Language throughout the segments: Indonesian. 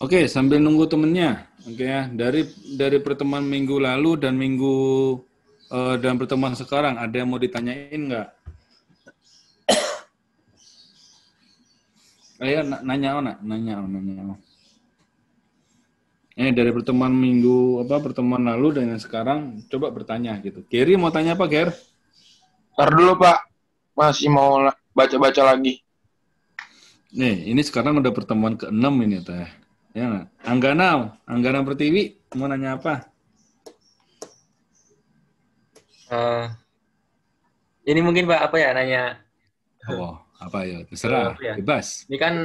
Oke, sambil nunggu temennya. Oke ya, dari pertemuan minggu lalu dan dan pertemuan sekarang ada yang mau ditanyain nggak? Ayo nanya, nanya. Dari pertemuan lalu dan yang sekarang coba bertanya gitu. Gary mau tanya apa, Ger? Ntar dulu Pak, masih mau baca-baca lagi. Nih, ini sekarang udah pertemuan ke-6 ini teh. Ya nggak? Anggana Pertiwi mau nanya apa? Eh, ini mungkin Pak apa ya nanya Oh, apa ya? Terserah, apa ya? bebas. Ini kan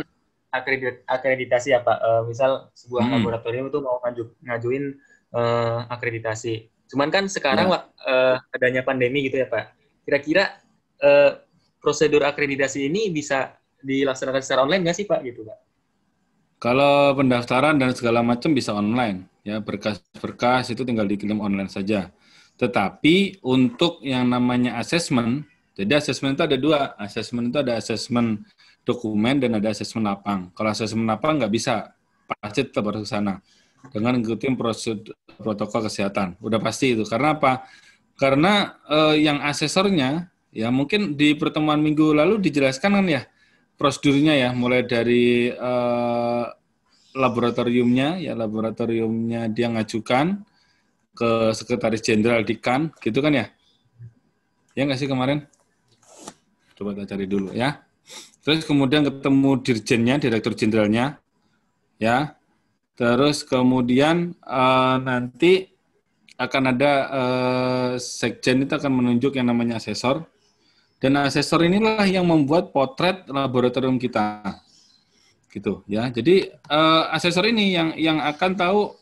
akreditasi ya Pak. Misal sebuah laboratorium itu mau ngajuin akreditasi. Cuman kan sekarang Ya. Pak adanya pandemi gitu ya Pak. Kira-kira prosedur akreditasi ini bisa dilaksanakan secara online nggak sih Pak gitu Pak? Kalau pendaftaran dan segala macam bisa online, ya berkas-berkas itu tinggal dikirim online saja. Tetapi untuk yang namanya asesmen, jadi asesmen itu ada dua. Asesmen itu ada asesmen dokumen dan ada asesmen lapang. Kalau asesmen lapang nggak bisa, pasti tetap harus ke sana dengan ngikutin prosedur protokol kesehatan. Udah pasti itu. Karena apa? Karena yang asesornya, ya mungkin di pertemuan minggu lalu dijelaskan kan ya, prosedurnya ya, mulai dari laboratoriumnya dia ngajukan ke Sekretaris Jenderal Dikan, gitu kan ya? Ya nggak sih kemarin? Coba kita cari dulu ya. Terus kemudian ketemu dirjennya, Direktur Jenderalnya, ya. Terus kemudian nanti akan ada sekjen itu akan menunjuk yang namanya asesor. Dan asesor inilah yang membuat potret laboratorium kita, gitu ya. Jadi asesor ini yang akan tahu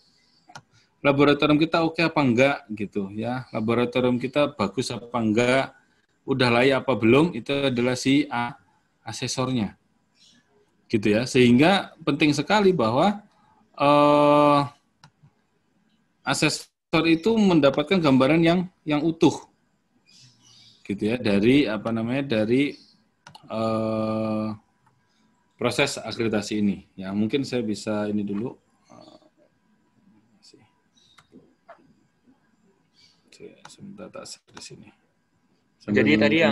laboratorium kita oke apa enggak, gitu ya. Laboratorium kita bagus apa enggak, udah layak apa belum, itu adalah si asesornya, gitu ya. Sehingga penting sekali bahwa asesor itu mendapatkan gambaran yang utuh, gitu ya, dari proses akreditasi ini. Ya, mungkin saya bisa ini dulu. Sebentar tak di sini. Jadi tadi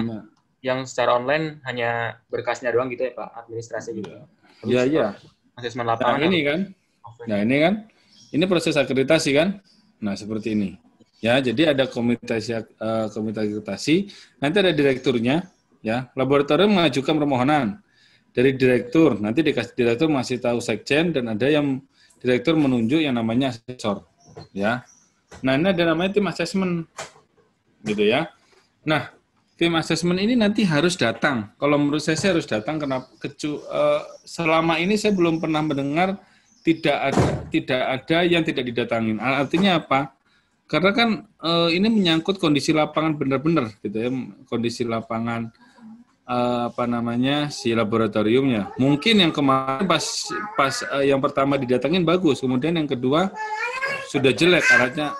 yang secara online hanya berkasnya doang gitu ya Pak, administrasi gitu. Iya. Asesmen lapangan. Nah, ini kan. Ini proses akreditasi kan? Nah, seperti ini. Ya, jadi ada komite akreditasi, nanti ada direkturnya, ya. Laboratorium mengajukan permohonan dari direktur, nanti dikasih direktur masih tahu sekjen dan ada yang direktur menunjuk yang namanya asesor, ya. Nah, ini ada namanya tim asesmen, gitu ya. Nah, tim asesmen ini nanti harus datang. Kalau menurut saya harus datang. Kenapa? Selama ini saya belum pernah mendengar tidak ada yang tidak didatangin. Artinya apa? Karena kan ini menyangkut kondisi lapangan benar-benar, gitu ya. Kondisi lapangan si laboratoriumnya. Mungkin yang kemarin pas yang pertama didatangin bagus, kemudian yang kedua sudah jelek alatnya.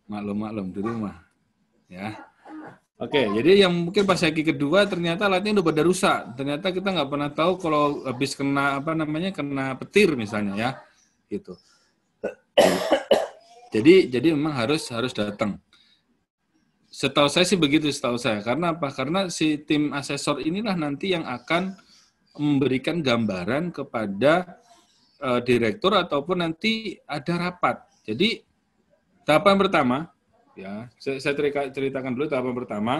Maklum di rumah, ya. Oke, jadi yang mungkin pas lagi kedua ternyata alatnya udah pada rusak. Ternyata kita nggak pernah tahu kalau habis kena kena petir misalnya, ya, gitu. Jadi memang harus datang. Setahu saya sih begitu, Karena apa? Karena si tim asesor inilah nanti yang akan memberikan gambaran kepada direktur ataupun nanti ada rapat. Jadi tahapan pertama, ya, saya ceritakan dulu tahapan pertama.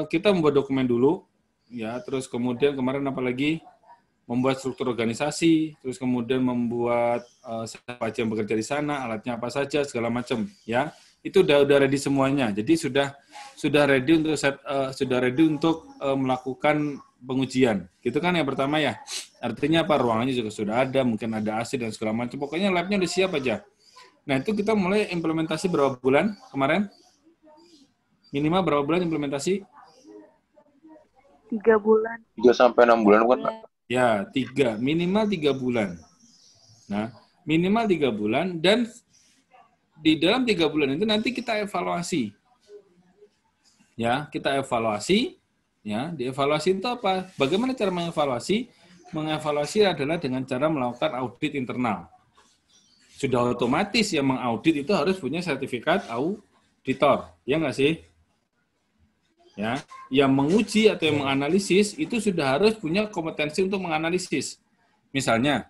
Kita membuat dokumen dulu, ya, terus kemudian kemarin apalagi membuat struktur organisasi, terus kemudian membuat siapa aja yang bekerja di sana, alatnya apa saja, segala macam, ya. Itu udah ready semuanya. Jadi sudah ready untuk melakukan pengujian. Gitu kan yang pertama ya. Artinya apa? Ruangannya juga sudah ada, mungkin ada AC dan segala macam. Pokoknya labnya udah siap aja. Nah, itu kita mulai implementasi berapa bulan kemarin? Minimal berapa bulan implementasi? 3 bulan. 3-6 bulan kan, Pak? Ya, minimal 3 bulan. Nah, minimal 3 bulan dan di dalam 3 bulan itu nanti kita evaluasi. Ya, kita evaluasi Ya, dievaluasi itu apa? Bagaimana cara mengevaluasi? Mengevaluasi adalah dengan cara melakukan audit internal. Sudah otomatis yang mengaudit itu harus punya sertifikat auditor, ya nggak sih? Ya, yang menguji atau yang menganalisis itu sudah harus punya kompetensi untuk menganalisis. Misalnya,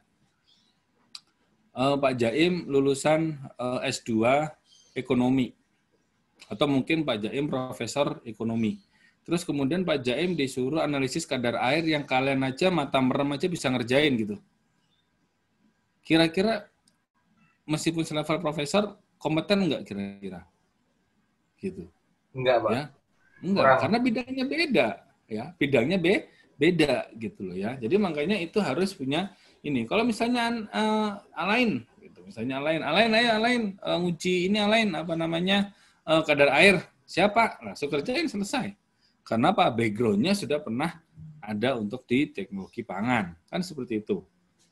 Pak Jaim lulusan S2 ekonomi, atau mungkin Pak Jaim profesor ekonomi. Terus kemudian Pak Jaim disuruh analisis kadar air yang kalian aja mata merem aja bisa ngerjain gitu. Kira-kira meskipun selevel profesor, kompeten nggak kira-kira? Gitu. Enggak, Pak. Ya, enggak, Kurang. karena bidangnya beda, ya, bidangnya beda gitu loh ya. Jadi makanya itu harus punya ini. Kalau misalnya Alain, gitu, misalnya Alain nguji ini Alain apa namanya kadar air, siapa? Langsung kerjain selesai. Karena apa? Backgroundnya sudah pernah ada untuk di teknologi pangan, kan seperti itu.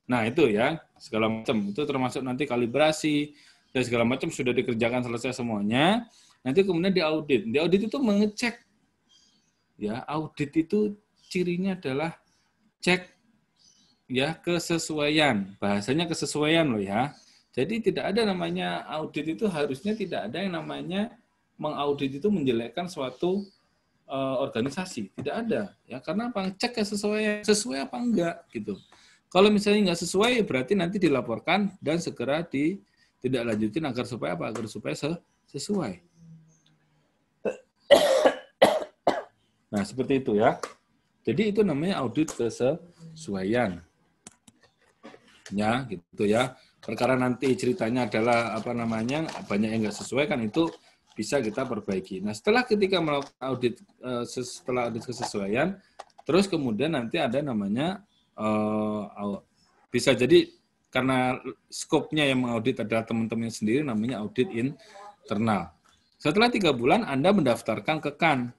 Nah itu ya segala macam itu termasuk nanti kalibrasi dan segala macam sudah dikerjakan selesai semuanya. Nanti kemudian diaudit. Diaudit itu mengecek. Ya, audit itu cirinya adalah cek ya kesesuaian. Bahasanya kesesuaian loh ya. Jadi tidak ada namanya audit itu harusnya tidak ada yang namanya mengaudit itu menjelekkan suatu organisasi. Tidak ada. Ya, karena apa? Cek kesesuaian. Sesuai apa enggak gitu. Kalau misalnya nggak sesuai berarti nanti dilaporkan dan segera ditindaklanjutin agar supaya apa? Agar supaya sesuai. Nah, seperti itu ya. Jadi itu namanya audit kesesuaian. Ya, gitu ya. Perkara nanti ceritanya adalah apa namanya banyak yang nggak sesuai kan itu bisa kita perbaiki. Nah, setelah ketika melakukan audit setelah audit kesesuaian, terus kemudian nanti ada namanya bisa jadi karena skopnya yang mengaudit adalah teman-teman sendiri namanya audit internal. Setelah 3 bulan Anda mendaftarkan ke KAN.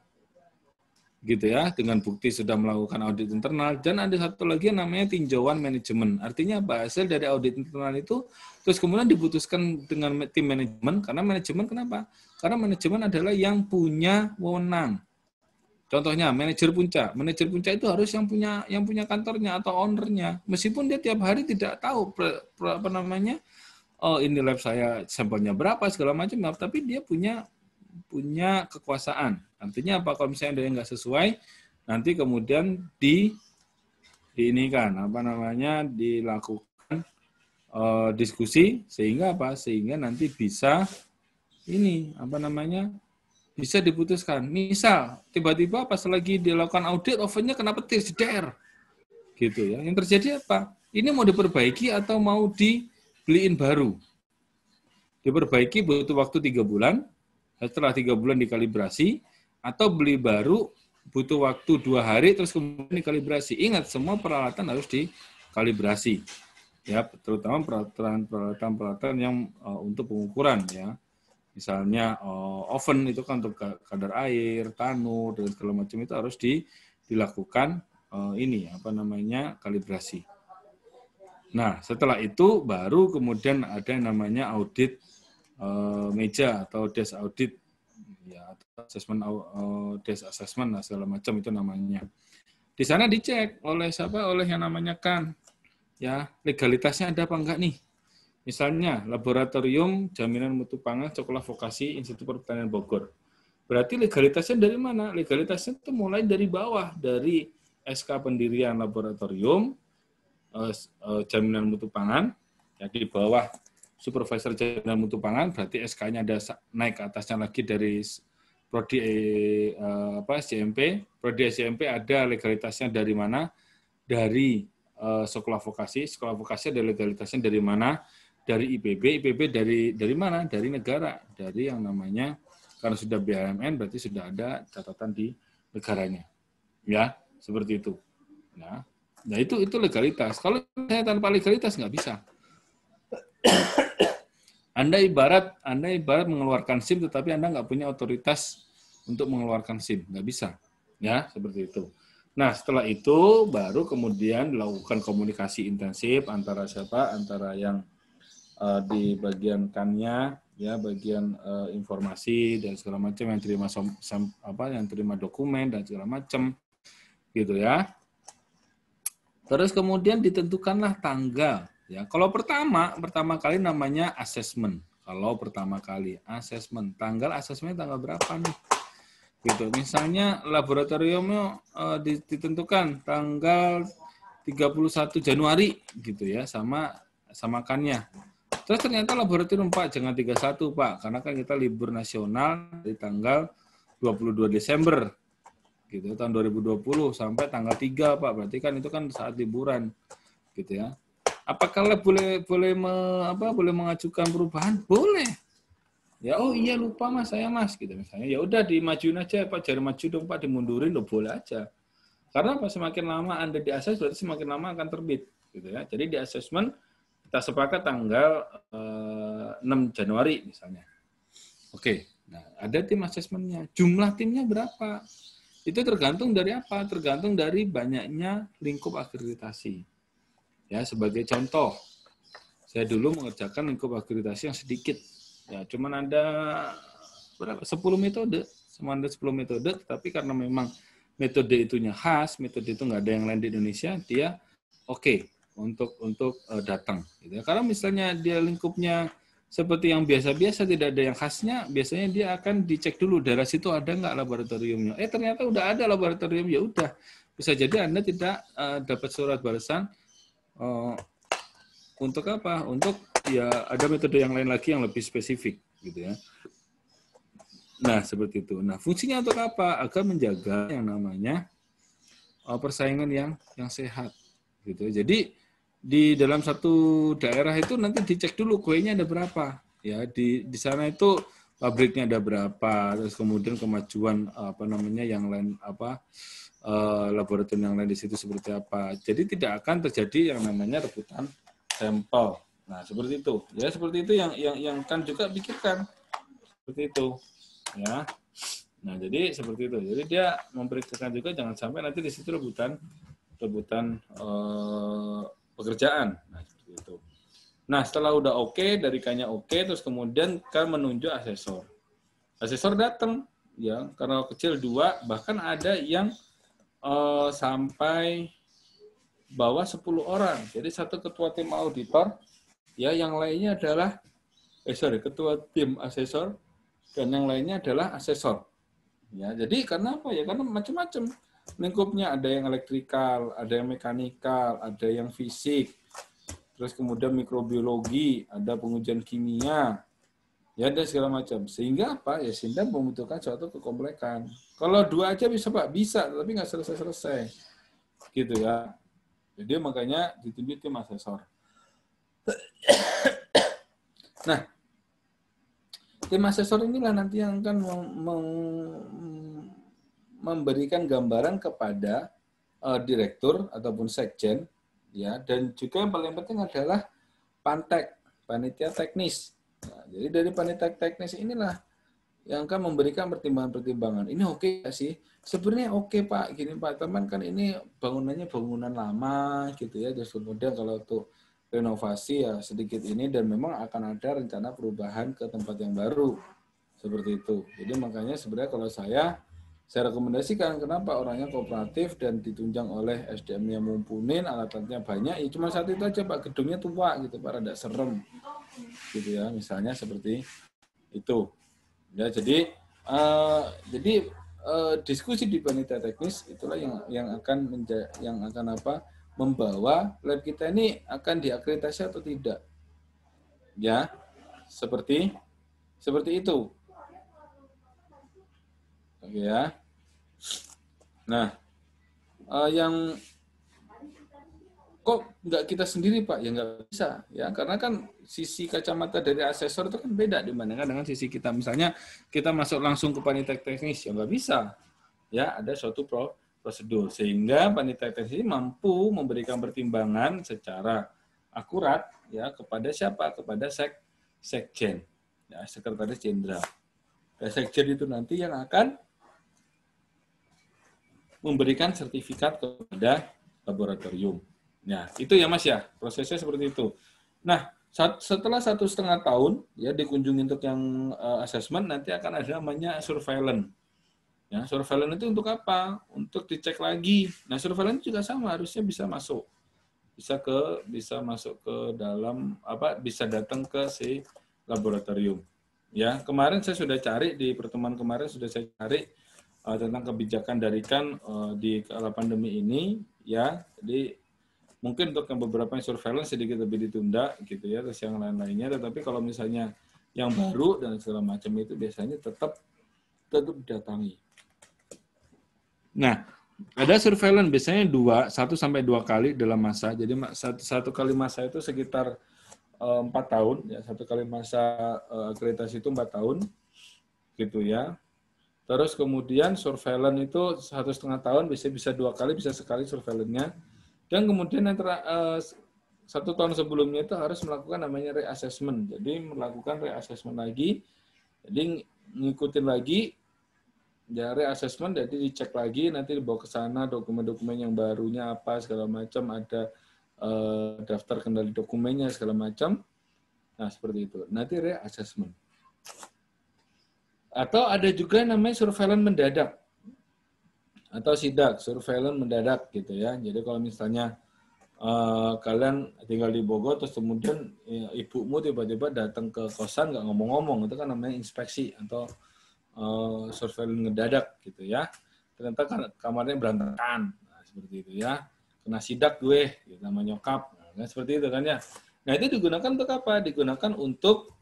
Gitu ya, dengan bukti sudah melakukan audit internal, dan ada satu lagi yang namanya tinjauan manajemen. Artinya apa? Hasil dari audit internal itu terus kemudian diputuskan dengan tim manajemen, karena manajemen kenapa? Karena manajemen adalah yang punya wewenang. Contohnya manajer puncak. Manajer puncak itu harus yang punya kantornya atau ownernya. Meskipun dia tiap hari tidak tahu apa namanya, oh ini lab saya sampelnya berapa segala macam, tapi dia punya kekuasaan. Artinya apa? Kalau misalnya ada yang nggak sesuai, nanti kemudian diinikan apa namanya dilakukan diskusi sehingga apa? Sehingga nanti bisa ini apa namanya bisa diputuskan. Misal tiba-tiba pas lagi dilakukan audit ovennya kena petir jeder, gitu ya. Yang terjadi apa? Ini mau diperbaiki atau mau dibeliin baru? Diperbaiki butuh waktu 3 bulan. Setelah 3 bulan dikalibrasi, atau beli baru butuh waktu 2 hari, terus kemudian dikalibrasi. Ingat, semua peralatan harus dikalibrasi. Ya, terutama peralatan yang untuk pengukuran. Ya. Misalnya oven itu kan untuk kadar air, tanur, dan segala macam itu harus dilakukan ini apa namanya kalibrasi. Nah, setelah itu baru kemudian ada yang namanya audit meja atau desk audit ya atau assessment desk assessment nah, segala macam itu namanya. Di sana dicek oleh siapa? Oleh yang namanya KAN. Ya, legalitasnya ada apa enggak nih? Misalnya Laboratorium Jaminan Mutu Pangan Sekolah Vokasi Institut Pertanian Bogor. Berarti legalitasnya dari mana? Legalitasnya itu mulai dari bawah, dari SK pendirian laboratorium Jaminan Mutu Pangan, ya di bawah Supervisor Jaminan Mutu Pangan, berarti SK-nya ada naik ke atasnya lagi dari Prodi SJMP. Prodi SJMP ada legalitasnya dari mana? Dari sekolah vokasi. Sekolah vokasi ada legalitasnya dari mana? Dari IPB. IPB dari mana? Dari negara. Dari yang namanya, karena sudah BUMN, berarti sudah ada catatan di negaranya. Ya, seperti itu. Nah itu legalitas. Kalau saya tanpa legalitas nggak bisa. Anda ibarat mengeluarkan SIM, tetapi Anda nggak punya otoritas untuk mengeluarkan SIM, nggak bisa, ya seperti itu. Nah setelah itu baru kemudian dilakukan komunikasi intensif antara yang di bagian kannya, ya bagian informasi dan segala macam yang terima yang terima dokumen dan segala macam. gitu ya. Terus kemudian ditentukanlah tanggal. Ya, kalau pertama kali namanya assessment. Kalau pertama kali assessment, tanggal assessment tanggal berapa nih? Gitu. Misalnya laboratoriumnya ditentukan tanggal 31 Januari gitu ya, sama samakannya. Terus ternyata laboratorium Pak jangan 31 Pak, karena kan kita libur nasional dari tanggal 22 Desember gitu tahun 2020 sampai tanggal 3 Pak. Berarti kan itu kan saat liburan gitu ya. Apakah lab boleh mengajukan perubahan? Boleh. Ya oh iya lupa Mas, saya Mas gitu misalnya. Ya udah dimajuin aja Pak, jangan maju dong Pak, dimundurin lo boleh aja. Karena apa, semakin lama Anda di assess berarti semakin lama akan terbit gitu ya. Jadi di assessment kita sepakat tanggal 6 Januari misalnya. Oke. Nah, ada tim assessment-nya. Jumlah timnya berapa? Itu tergantung dari apa? Tergantung dari banyaknya lingkup akreditasi. Ya, sebagai contoh, saya dulu mengerjakan lingkup akreditasi yang sedikit. Ya, cuman ada berapa? 10 metode. Cuma ada 10 metode, tapi karena memang metode itunya khas, metode itu nggak ada yang lain di Indonesia, dia oke untuk datang. Gitu. Karena misalnya dia lingkupnya seperti yang biasa-biasa, tidak ada yang khasnya, biasanya dia akan dicek dulu daerah situ ada nggak laboratoriumnya. Ternyata udah ada laboratorium, ya udah. Bisa jadi Anda tidak dapat surat balasan untuk apa? Untuk ya ada metode yang lain lagi yang lebih spesifik, gitu ya. Nah, seperti itu. Nah, fungsinya untuk apa? Agar menjaga yang namanya persaingan yang sehat, gitu. Jadi di dalam satu daerah itu nanti dicek dulu kuenya ada berapa, ya di sana itu pabriknya ada berapa, terus kemudian kemajuan yang lain laboratorium yang lain di situ seperti apa. Jadi tidak akan terjadi yang namanya rebutan sampel. Nah, seperti itu. Ya, seperti itu yang kan juga pikirkan. Seperti itu. Ya. Nah, jadi seperti itu. Jadi dia memperhitungkan juga jangan sampai nanti di situ rebutan pekerjaan. Nah, seperti itu. Nah, setelah udah oke, dari K-nya oke, terus kemudian kan menunjuk asesor. Asesor datang, ya, karena kecil 2, bahkan ada yang sampai bawah 10 orang. Jadi satu ketua tim auditor, ya, yang lainnya adalah ketua tim asesor, dan yang lainnya adalah asesor. Ya, jadi karena apa ya? Karena macam-macam lingkupnya, ada yang elektrikal, ada yang mekanikal, ada yang fisik, terus kemudian mikrobiologi, ada pengujian kimia, ya ada segala macam. Sehingga apa? Ya sehingga membutuhkan suatu kekomplekan. Kalau 2 aja bisa Pak, bisa, tapi nggak selesai-selesai, gitu ya. Jadi makanya ditunjuk tim asesor. Nah, tim asesor inilah nanti yang akan memberikan gambaran kepada direktur ataupun sekjen, ya, dan juga yang paling penting adalah pantek, panitia teknis. Nah, jadi dari panitia teknis inilah yang akan memberikan pertimbangan-pertimbangan. Ini oke nggak sih? Sebenarnya oke Pak, gini Pak, teman kan ini bangunannya bangunan lama gitu ya, terus kemudian kalau untuk renovasi ya sedikit ini dan memang akan ada rencana perubahan ke tempat yang baru seperti itu. Jadi makanya sebenarnya kalau saya rekomendasikan kenapa orangnya kooperatif dan ditunjang oleh SDM yang mumpuni, alat-alatnya banyak, ya cuma satu itu aja Pak, gedungnya tua gitu Pak, rada serem gitu ya, misalnya seperti itu. Ya, jadi diskusi di panitia teknis itulah yang akan membawa lab kita ini akan diakreditasi atau tidak. Ya, seperti itu. Oke ya. Nah, yang kok nggak kita sendiri Pak? Ya nggak bisa, ya karena kan sisi kacamata dari asesor itu kan beda dibandingkan dengan sisi kita. Misalnya kita masuk langsung ke panitia teknis, ya nggak bisa. Ya ada suatu prosedur sehingga panitia teknis ini mampu memberikan pertimbangan secara akurat ya kepada siapa? Kepada sekjen, ya sekretaris jenderal. Dan sekjen itu nanti yang akan memberikan sertifikat kepada laboratorium. Nah, itu ya Mas ya, prosesnya seperti itu. Nah, setelah 1,5 tahun ya dikunjungi untuk yang assessment, nanti akan ada namanya surveillance. Ya, surveillance itu untuk apa? Untuk dicek lagi. Nah, surveillance juga sama, harusnya bisa masuk. Bisa masuk ke dalam bisa datang ke si laboratorium. Ya, kemarin saya sudah cari di pertemuan kemarin sudah saya cari tentang kebijakan dari kan di kala pandemi ini ya. Jadi mungkin untuk yang beberapa yang surveillance sedikit lebih ditunda gitu ya, terus yang lain-lainnya, tetapi kalau misalnya yang baru dan segala macam itu biasanya tetap didatangi. Nah, ada surveillance biasanya 1 sampai 2 kali dalam masa. Jadi satu kali masa itu sekitar 4 tahun ya, satu kali masa akreditasi itu 4 tahun gitu ya. Terus kemudian surveillance itu 1,5 tahun, bisa 2 kali, bisa sekali surveillance-nya. Dan kemudian yang 1 tahun sebelumnya itu harus melakukan namanya reassessment. Jadi melakukan reassessment lagi, jadi ngikutin lagi ya reassessment, jadi dicek lagi, nanti dibawa ke sana dokumen-dokumen yang barunya apa segala macam, ada daftar kendali dokumennya segala macam. Nah seperti itu. Nanti reassessment. Atau ada juga namanya surveillance mendadak atau sidak, surveillance mendadak gitu ya. Jadi kalau misalnya kalian tinggal di Bogor terus kemudian ibumu tiba-tiba datang ke kosan nggak ngomong-ngomong, itu kan namanya inspeksi atau surveillance mendadak gitu ya. Ternyata kan kamarnya berantakan, nah, seperti itu ya. Kena sidak gue, gitu, nama nyokap, nah, seperti itu kan ya. Nah itu digunakan untuk apa? Digunakan untuk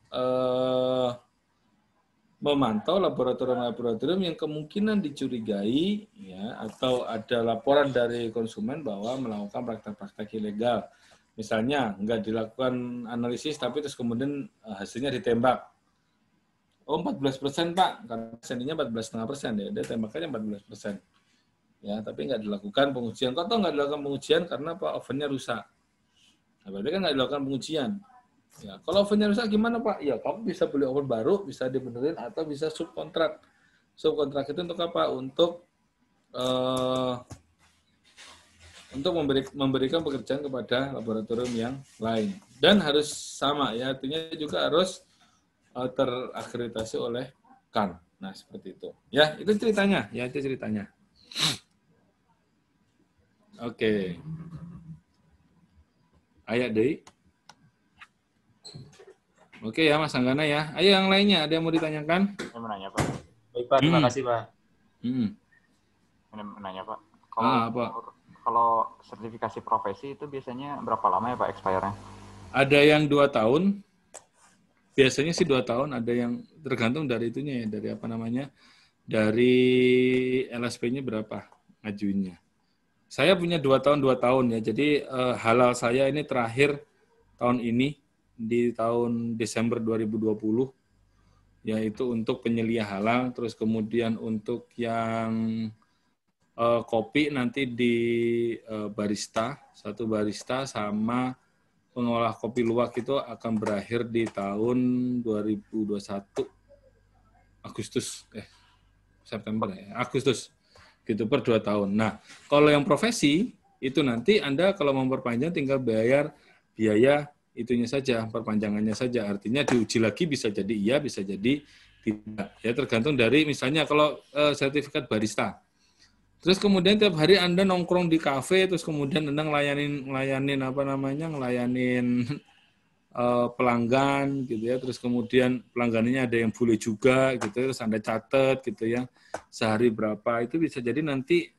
memantau laboratorium-laboratorium yang kemungkinan dicurigai ya, atau ada laporan dari konsumen bahwa melakukan praktek-praktek ilegal. Misalnya nggak dilakukan analisis tapi terus kemudian hasilnya ditembak. Oh 14% Pak, karena sendinya 14,5% ya, dia tembakannya 14%. Ya, tapi nggak dilakukan pengujian. Kok nggak dilakukan pengujian? Karena Pak ovennya rusak. Nah, berarti kan nggak dilakukan pengujian. Ya, kalau ovennya rusak gimana Pak? Ya, kamu bisa beli oven baru, bisa dibenerin atau bisa subkontrak. Subkontrak itu untuk apa? Untuk memberikan pekerjaan kepada laboratorium yang lain. Dan harus sama ya, artinya juga harus terakreditasi oleh KAN. Nah, seperti itu. Ya, itu ceritanya. Ya, itu ceritanya. Oke. Ayat deh. Oke ya, Mas Anggana ya. Ayo yang lainnya, ada yang mau ditanyakan? Saya mau nanya, Pak. Baik, Pak. Terima kasih, Pak. Ini menanya, Pak. Apa? Kalau sertifikasi profesi itu biasanya berapa lama ya, Pak, expire-nya? Ada yang 2 tahun. Biasanya sih 2 tahun, ada yang tergantung dari itunya ya, dari apa namanya, dari LSP-nya berapa ngajuinnya. Saya punya 2 tahun ya, jadi halal saya ini terakhir tahun ini, di tahun Desember 2020, yaitu untuk penyelia halal, terus kemudian untuk yang kopi nanti di barista, 1 barista sama pengolah kopi luwak itu akan berakhir di tahun 2021 September ya, Agustus gitu, per 2 tahun. Nah, kalau yang profesi itu nanti Anda kalau memperpanjang tinggal bayar biaya itunya saja, perpanjangannya saja. Artinya diuji lagi, bisa jadi iya, bisa jadi tidak. Ya tergantung dari misalnya kalau sertifikat barista. Terus kemudian tiap hari Anda nongkrong di kafe, terus kemudian Anda ngelayanin pelanggan gitu ya, terus kemudian pelanggannya ada yang bule juga gitu, terus Anda catat gitu ya, sehari berapa, itu bisa jadi nanti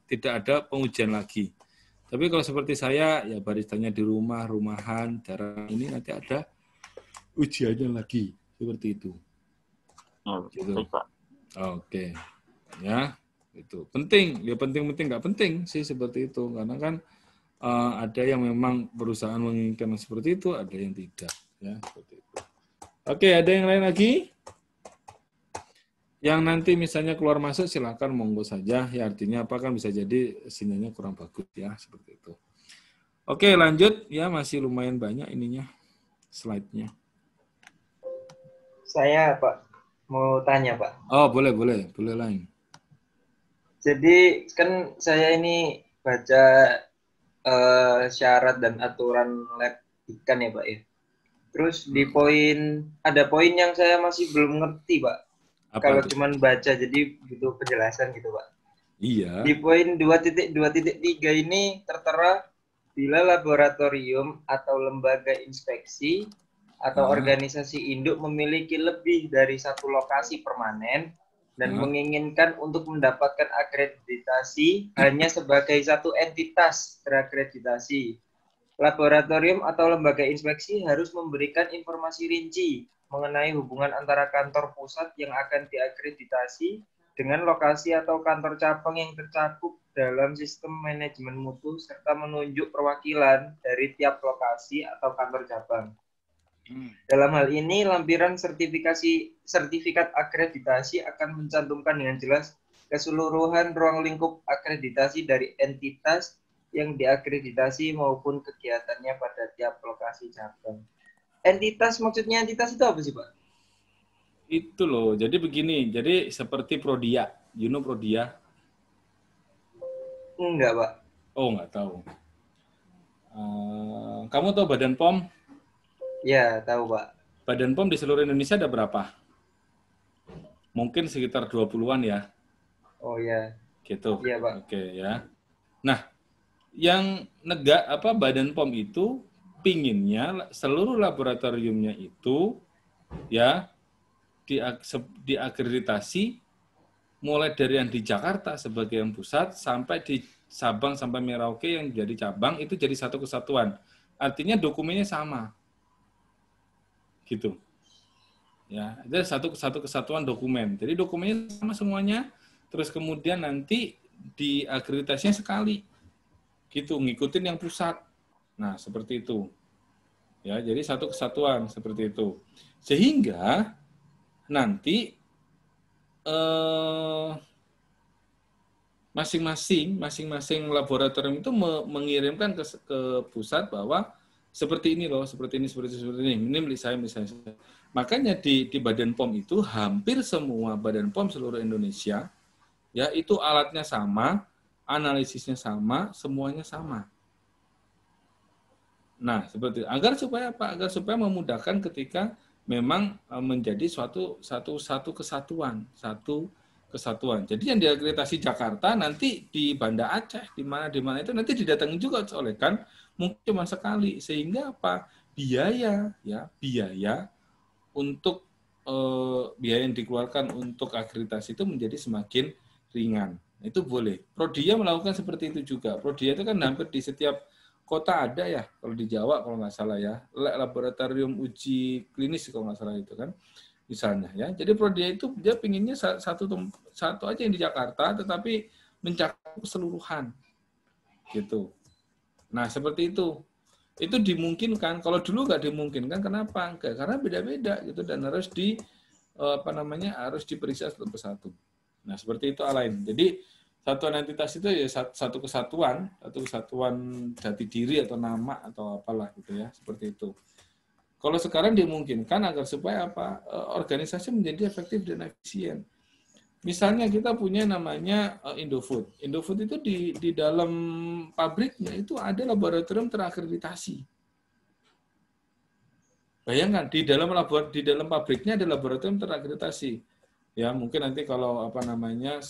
tidak ada pengujian lagi. Tapi kalau seperti saya, ya baristanya di rumah, rumahan, jarang ini nanti ada ujiannya lagi, seperti itu. Gitu. Baik, Pak. Oke, ya. Itu penting, ya penting nggak penting sih seperti itu, karena kan ada yang memang perusahaan menginginkan seperti itu, ada yang tidak, ya seperti itu. Oke, ada yang lain lagi? Yang nanti misalnya keluar masuk silakan monggo saja, ya artinya apa kan bisa jadi sinyalnya kurang bagus ya seperti itu. Oke, lanjut ya, masih lumayan banyak ininya slide-nya. Saya Pak mau tanya Pak. Oh boleh lain. Jadi kan saya ini baca syarat dan aturan lab ikan ya Pak ya. Terus di ada poin yang saya masih belum ngerti Pak. Kalau itu? cuman baca jadi butuh penjelasan gitu, Pak. Iya. Di poin 2.2.3 ini tertera bila laboratorium atau lembaga inspeksi atau organisasi induk memiliki lebih dari satu lokasi permanen dan menginginkan untuk mendapatkan akreditasi hanya sebagai satu entitas terakreditasi. Laboratorium atau lembaga inspeksi harus memberikan informasi rinci mengenai hubungan antara kantor pusat yang akan diakreditasi dengan lokasi atau kantor cabang yang tercakup dalam sistem manajemen mutu serta menunjuk perwakilan dari tiap lokasi atau kantor cabang. Dalam hal ini, lampiran sertifikat akreditasi akan mencantumkan dengan jelas keseluruhan ruang lingkup akreditasi dari entitas yang diakreditasi maupun kegiatannya pada tiap lokasi cabang. Entitas, maksudnya entitas itu apa sih, Pak? Itu loh. Jadi begini. Jadi seperti Prodia. You know Prodia? Enggak, Pak. Oh, nggak tahu. Kamu tahu Badan POM? Ya, tahu, Pak. Badan POM di seluruh Indonesia ada berapa? Mungkin sekitar 20-an ya. Oh ya. Gitu. Iya, Pak. Oke ya. Nah, yang Badan POM itu pinginnya seluruh laboratoriumnya itu ya diakreditasi mulai dari yang di Jakarta sebagai yang pusat sampai di Sabang sampai Merauke yang jadi cabang itu jadi satu kesatuan. Artinya dokumennya sama. Gitu. Ya, ada satu kesatuan dokumen. Jadi dokumennya sama semuanya. Terus kemudian nanti diakreditasinya sekali. Gitu, ngikutin yang pusat. Nah, seperti itu. Ya, jadi satu kesatuan seperti itu. Sehingga nanti masing-masing laboratorium itu mengirimkan ke pusat bahwa seperti ini loh, seperti ini. Ini milik saya. Makanya di Badan POM itu hampir semua Badan POM seluruh Indonesia ya itu alatnya sama, analisisnya sama, semuanya sama. Nah, seperti itu. Agar supaya apa? Agar supaya memudahkan ketika memang menjadi satu kesatuan. Jadi yang diakreditasi Jakarta nanti di Banda Aceh di mana itu nanti didatangi juga oleh kan mungkin cuma sekali sehingga apa? Biaya untuk biaya yang dikeluarkan untuk akreditasi itu menjadi semakin ringan. Itu boleh. Prodia melakukan seperti itu juga. Prodia itu kan hampir di setiap kota ada ya, kalau di Jawa kalau nggak salah ya, laboratorium uji klinis kalau nggak salah itu kan, misalnya ya. Jadi Prodia itu dia pinginnya satu aja yang di Jakarta, tetapi mencakup keseluruhan, gitu. Nah seperti itu. Itu dimungkinkan. Kalau dulu nggak dimungkinkan, kenapa? Enggak, karena beda-beda gitu dan harus harus diperiksa satu persatu. Nah seperti itu Alain. Jadi satuan entitas itu ya satu kesatuan jati diri atau nama atau apalah gitu ya seperti itu. Kalau sekarang dimungkinkan agar supaya apa organisasi menjadi efektif dan efisien. Misalnya kita punya namanya Indofood. Indofood itu di dalam pabriknya itu ada laboratorium terakreditasi. Bayangkan di dalam pabriknya ada laboratorium terakreditasi. Ya mungkin nanti kalau pandeminya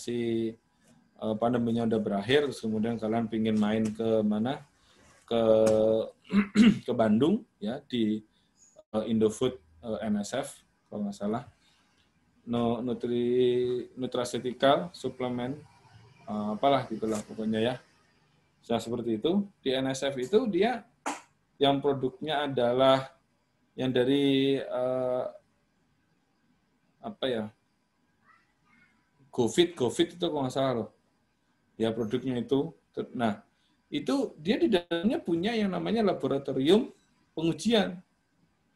udah berakhir, terus kemudian kalian pingin main ke mana ke Bandung ya di Indofood NSF kalau nggak salah. Nutraceutical suplemen apalah gitulah pokoknya ya. Nah, seperti itu di NSF itu dia yang produknya adalah yang dari GoFit itu kalau nggak salah loh. Ya produknya itu. Nah, itu dia di dalamnya punya yang namanya laboratorium pengujian.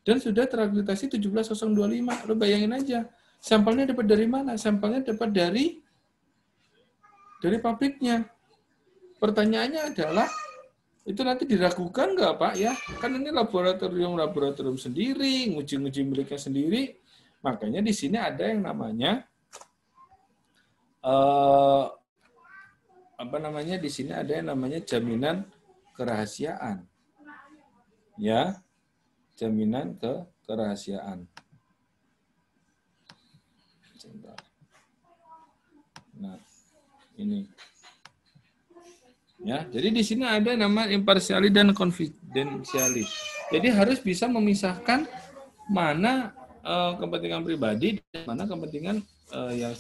Dan sudah terakreditasi 17025. Lo bayangin aja. Sampelnya dapat dari mana? Sampelnya dapat dari pabriknya. Pertanyaannya adalah, itu nanti diragukan nggak Pak ya? Kan ini laboratorium sendiri, nguji-nguji miliknya sendiri. Makanya di sini ada yang namanya di sini ada yang namanya jaminan kerahasiaan. Ya, jaminan kerahasiaan. Sebentar. Nah, ini. Ya, jadi di sini ada nama imparsiali dan confidentiali. Jadi harus bisa memisahkan mana kepentingan pribadi dan mana kepentingan yang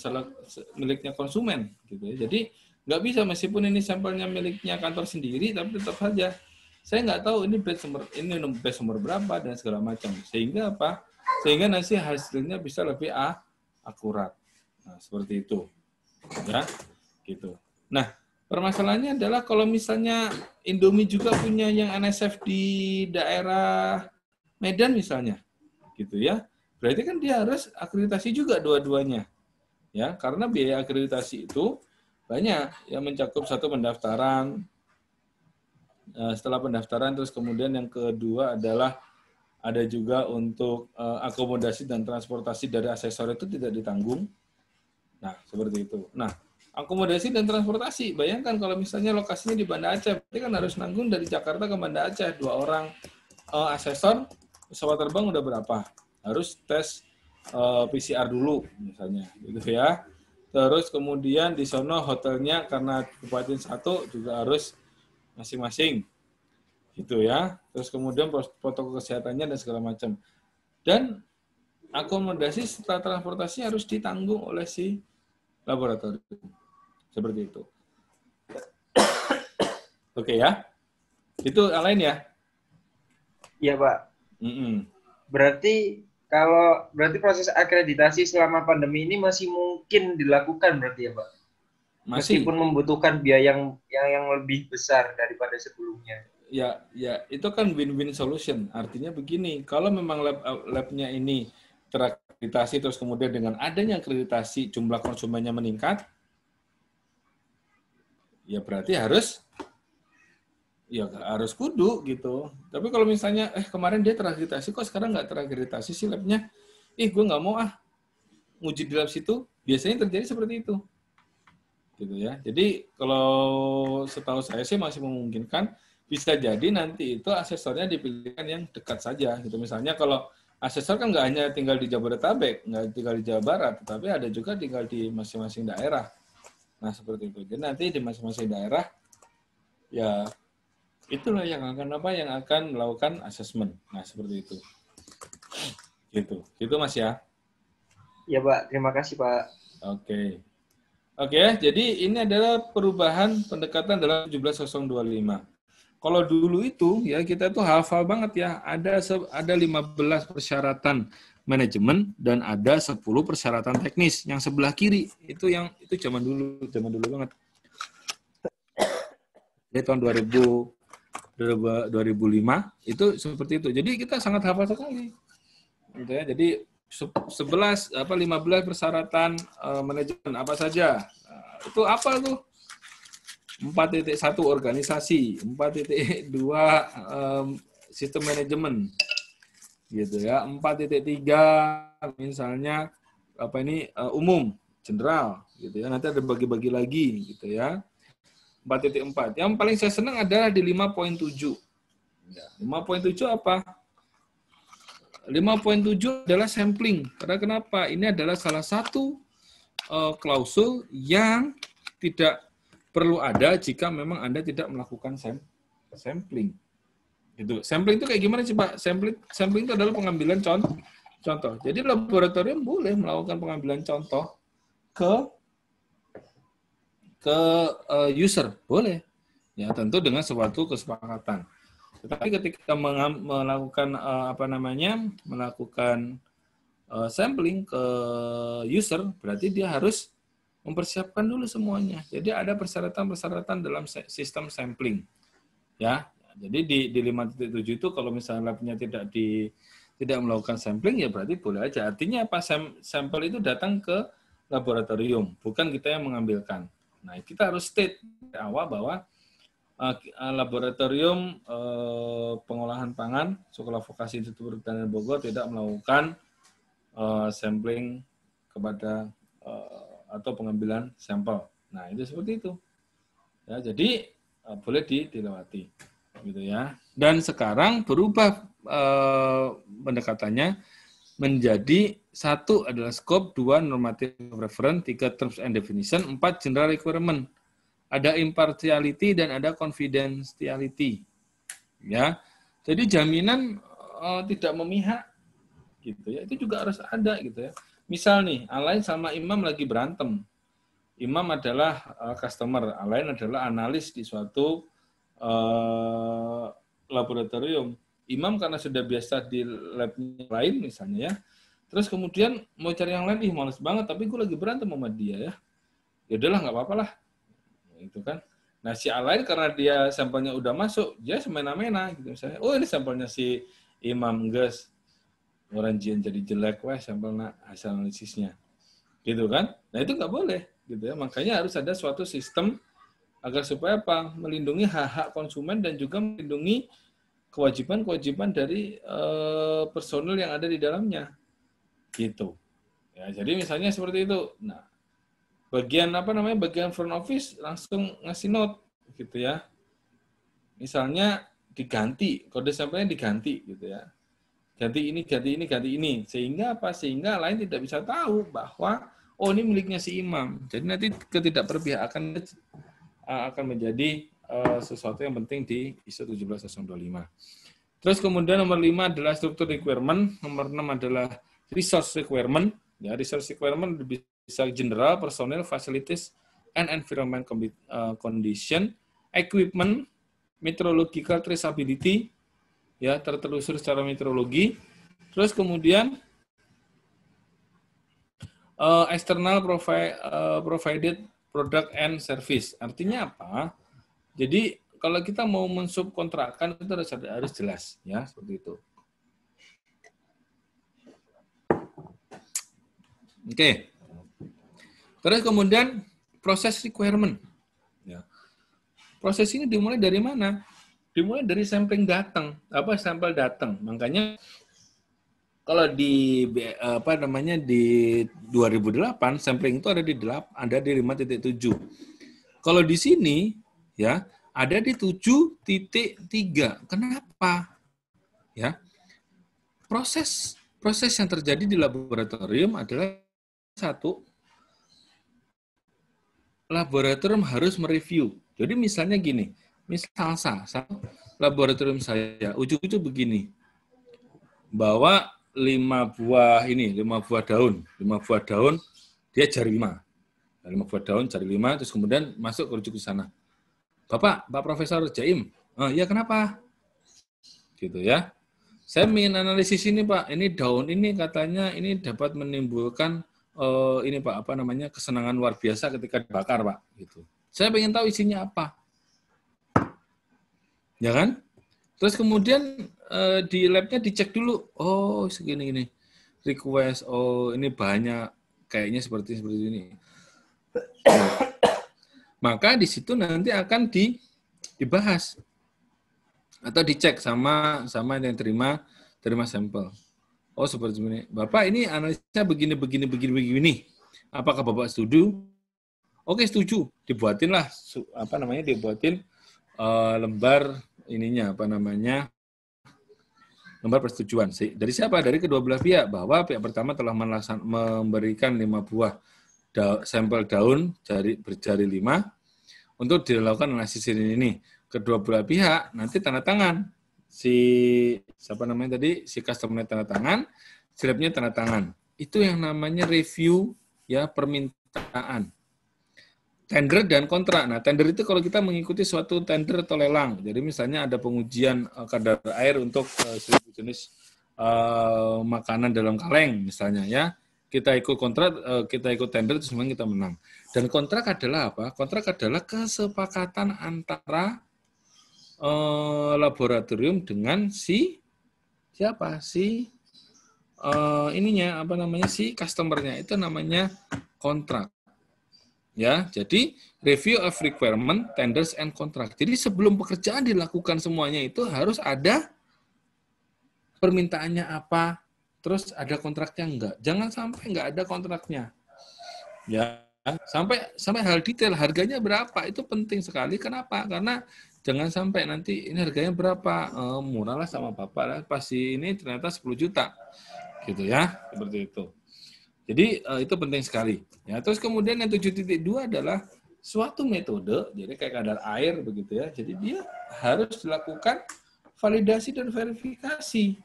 miliknya konsumen, gitu ya. Jadi nggak bisa meskipun ini sampelnya miliknya kantor sendiri, tapi tetap saja saya nggak tahu ini batch nomor berapa dan segala macam. Sehingga apa? Sehingga nanti hasilnya bisa lebih akurat. Nah, seperti itu, ya, gitu. Nah, permasalahannya adalah kalau misalnya Indomie juga punya yang NSF di daerah Medan misalnya, gitu ya. Berarti kan dia harus akreditasi juga dua-duanya, ya, karena biaya akreditasi itu banyak, yang mencakup satu pendaftaran. Setelah pendaftaran, terus kemudian yang kedua adalah ada juga untuk akomodasi dan transportasi dari asesor itu tidak ditanggung. Nah, seperti itu. Nah, akomodasi dan transportasi, bayangkan kalau misalnya lokasinya di Banda Aceh, berarti kan harus nanggung dari Jakarta ke Banda Aceh, 2 orang asesor, pesawat terbang udah berapa? Harus tes PCR dulu, misalnya, gitu ya. Terus kemudian di sono hotelnya karena Kabupaten 1 juga harus masing-masing, gitu ya. Terus kemudian protokol kesehatannya dan segala macam. Dan akomodasi setelah transportasi harus ditanggung oleh si laboratorium. Seperti itu. Oke ya. Itu lain ya? Iya, Pak. Berarti proses akreditasi selama pandemi ini masih mungkin dilakukan berarti ya, Pak? Masih. Meskipun membutuhkan biaya yang lebih besar daripada sebelumnya. Ya, itu kan win-win solution. Artinya begini, kalau memang labnya ini terakreditasi terus kemudian dengan adanya akreditasi jumlah konsumennya meningkat, ya berarti harus kudu gitu. Tapi kalau misalnya kemarin dia terakreditasi kok sekarang nggak terakreditasi sih labnya, gue nggak mau nguji di lab situ, biasanya terjadi seperti itu. Gitu ya. Jadi kalau setahu saya sih masih memungkinkan, bisa jadi nanti itu asesornya dipilihkan yang dekat saja gitu. Misalnya kalau asesor kan nggak hanya tinggal di Jabodetabek, nggak tinggal di Jawa Barat, tetapi ada juga tinggal di masing-masing daerah. Nah, seperti itu. Jadi nanti di masing-masing daerah ya itulah yang akan melakukan asesmen. Nah, seperti itu. Gitu Mas ya. Ya, Pak. Terima kasih, Pak. Oke, jadi ini adalah perubahan pendekatan dalam 17025. Kalau dulu itu ya kita tuh hafal banget ya, ada 15 persyaratan manajemen dan ada 10 persyaratan teknis. Yang sebelah kiri itu zaman dulu banget. Di tahun 2005 itu seperti itu. Jadi kita sangat hafal sekali. Gitu ya. Jadi 15 persyaratan manajemen apa saja. Itu apa tuh? 4.1 organisasi, 4.2 sistem manajemen. Gitu ya. 4.3 misalnya umum, general gitu ya. Nanti ada bagi-bagi lagi gitu ya. 4.4. Yang paling saya senang adalah di 5.7. Ya, 5.7 apa? 5.7 adalah sampling. Karena kenapa? Ini adalah salah satu klausul yang tidak perlu ada jika memang Anda tidak melakukan sampling. Gitu. Sampling itu kayak gimana sih, Pak? Sampling itu adalah pengambilan contoh. Jadi laboratorium boleh melakukan pengambilan contoh ke user, boleh. Ya, tentu dengan suatu kesepakatan. Tetapi ketika melakukan sampling ke user, berarti dia harus mempersiapkan dulu semuanya. Jadi ada persyaratan-persyaratan dalam sistem sampling. Ya, jadi di 5.7 itu kalau misalnya labnya tidak melakukan sampling, ya berarti boleh aja. Artinya apa? Sampel itu datang ke laboratorium, bukan kita yang mengambilkan. Nah, kita harus state di awal bahwa laboratorium pengolahan pangan Sekolah Vokasi Institut Pertanian Bogor tidak melakukan sampling kepada atau pengambilan sampel. Nah, itu seperti itu. Ya, jadi boleh dilewati, gitu ya. Dan sekarang berubah pendekatannya menjadi 1 adalah scope, 2 normative reference, 3 terms and definition, 4 general requirement. Ada impartiality dan ada confidentiality. Ya. Jadi jaminan tidak memihak gitu ya. Itu juga harus ada gitu ya. Misal nih, Alain sama Imam lagi berantem. Imam adalah customer, Alain adalah analis di suatu laboratorium. Imam karena sudah biasa di lab lain misalnya ya. Terus kemudian mau cari yang lain, males banget, tapi gue lagi berantem sama dia ya. Ya udahlah, nggak apa-apa lah. Itu kan. Nah, si Alain karena dia sampelnya udah masuk, dia semena-mena gitu misalnya. Oh, ini sampelnya si Imam, guys. Orang jian jadi jelek, wah sampelnya hasil analisisnya. Gitu kan? Nah, itu nggak boleh gitu ya. Makanya harus ada suatu sistem agar supaya apa? Melindungi hak-hak konsumen dan juga melindungi kewajiban-kewajiban dari personel yang ada di dalamnya. Gitu. Ya, jadi misalnya seperti itu. Nah, bagian front office langsung ngasih note gitu ya. Misalnya diganti, kode sampelnya diganti gitu ya. Ganti ini. Sehingga apa? Sehingga lain tidak bisa tahu bahwa oh ini miliknya si Imam. Jadi nanti ketidakperpihakan akan menjadi sesuatu yang penting di ISO 17025. Terus kemudian nomor 5 adalah struktur requirement, nomor 6 adalah resource requirement. Ya, resource requirement bisa general, personal, facilities, and environment condition, equipment, meteorological traceability, ya tertelusur secara meteorologi. Terus kemudian external provided product and service. Artinya apa? Jadi kalau kita mau mensubkontrakkan itu harus jelas, ya seperti itu. Oke. Terus kemudian proses requirement. Ya. Proses ini dimulai dari mana? Dimulai dari sampling datang, sampel datang. Makanya kalau di di 2008 sampling itu ada di 5.7. Kalau di sini ya ada di 7.3. Kenapa? Ya. Proses yang terjadi di laboratorium adalah satu, laboratorium harus mereview. Jadi misalnya gini, misal laboratorium saya, ujuk-ujuk begini, bahwa 5 buah daun, dia jari 5. 5 buah daun, jari 5, terus kemudian masuk ke rujuk ke sana. Pak Profesor Jaim, ya kenapa? Gitu ya. Saya ingin analisis ini Pak, ini daun ini katanya ini dapat menimbulkan ini Pak, kesenangan luar biasa ketika dibakar Pak. Gitu. Saya ingin tahu isinya apa. Ya kan? Terus kemudian di labnya dicek dulu, oh segini ini request, oh ini banyak kayaknya seperti ini. Maka di situ nanti akan dibahas atau dicek sama yang terima sampel. Oh seperti ini, Bapak ini analisisnya begini. Apakah Bapak setuju? Oke setuju, dibuatinlah dibuatin lembar lembar persetujuan. Dari siapa? Dari kedua belah pihak, bahwa pihak pertama telah memberikan 5 buah sampel daun berjari 5 untuk dilakukan analisis ini. Kedua belah pihak nanti tanda tangan. Si customer tanda tangan, si labnya tanda tangan. Itu yang namanya review ya permintaan. Tender dan kontrak. Nah, tender itu kalau kita mengikuti suatu tender atau lelang. Jadi misalnya ada pengujian kadar air untuk 1000 jenis makanan dalam kaleng misalnya ya. Kita ikut kontrak, kita ikut tender terus memang kita menang. Dan kontrak adalah apa? Kontrak adalah kesepakatan antara laboratorium dengan si customer-nya, itu namanya kontrak. Ya, jadi review of requirement, tenders and contract. Jadi sebelum pekerjaan dilakukan semuanya itu harus ada permintaannya apa, terus ada kontraknya enggak. Jangan sampai enggak ada kontraknya. Ya, sampai hal detail harganya berapa itu penting sekali. Kenapa? Karena jangan sampai nanti ini harganya berapa, murah lah sama Bapak lah, pasti ini ternyata 10 juta. Gitu ya, seperti itu. Jadi itu penting sekali. Ya, terus kemudian yang 7.2 adalah suatu metode, jadi kayak kadar air begitu ya. Jadi dia harus dilakukan validasi dan verifikasi.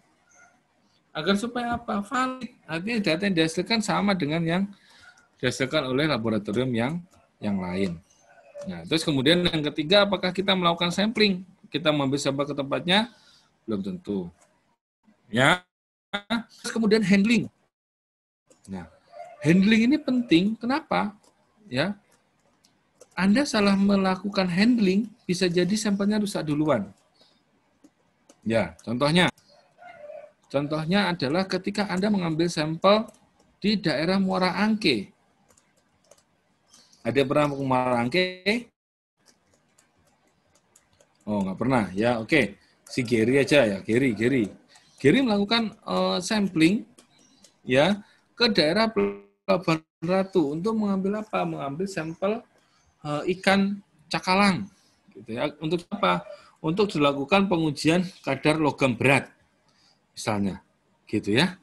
Agar supaya apa? Valid. Artinya data yang dihasilkan sama dengan yang dihasilkan oleh laboratorium yang lain. Nah, terus kemudian yang ketiga, apakah kita melakukan sampling? Kita mengambil sampel ke tempatnya? Belum tentu. Ya. Terus kemudian handling. Nah, handling ini penting. Kenapa? Ya, Anda salah melakukan handling, bisa jadi sampelnya rusak duluan. Ya, contohnya adalah ketika Anda mengambil sampel di daerah Muara Angke. Ada pernah ke Muara Angke? Oh, nggak pernah. Ya, oke. Si Gary aja ya, Gary melakukan sampling ya ke daerah Pelabuhan Ratu untuk mengambil apa? Mengambil sampel ikan cakalang, gitu ya. Untuk apa? Untuk dilakukan pengujian kadar logam berat, misalnya, gitu ya.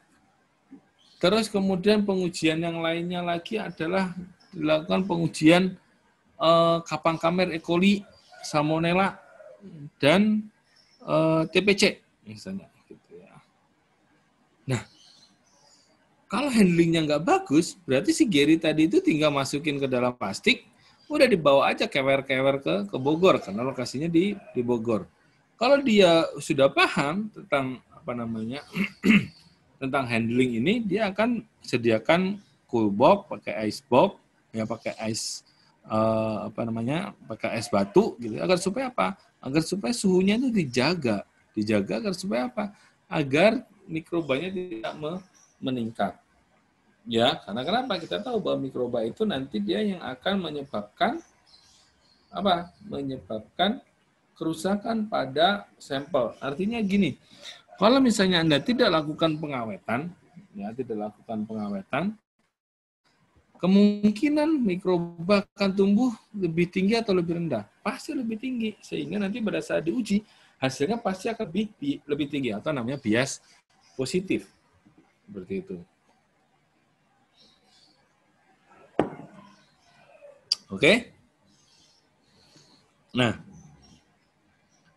Terus kemudian pengujian yang lainnya lagi adalah dilakukan pengujian kapang kamer E. coli, salmonella, dan TPC, misalnya. Gitu ya. Nah, kalau handlingnya nggak bagus, berarti si Gary tadi itu tinggal masukin ke dalam plastik, udah dibawa aja kewer-kewer ke Bogor, karena lokasinya di Bogor. Kalau dia sudah paham tentang tentang handling ini, dia akan sediakan cool box, pakai ice box, ya pakai ice pakai es batu gitu. Agar supaya apa? Agar supaya suhunya itu dijaga agar supaya apa? Agar mikrobanya tidak meningkat. Ya, karena kenapa? Kita tahu bahwa mikroba itu nanti dia yang akan menyebabkan apa? Menyebabkan kerusakan pada sampel. Artinya gini, kalau misalnya Anda tidak lakukan pengawetan, kemungkinan mikroba akan tumbuh lebih tinggi atau lebih rendah? Pasti lebih tinggi, sehingga nanti pada saat diuji, hasilnya pasti akan lebih tinggi, atau namanya bias positif. Seperti itu. Oke? Nah,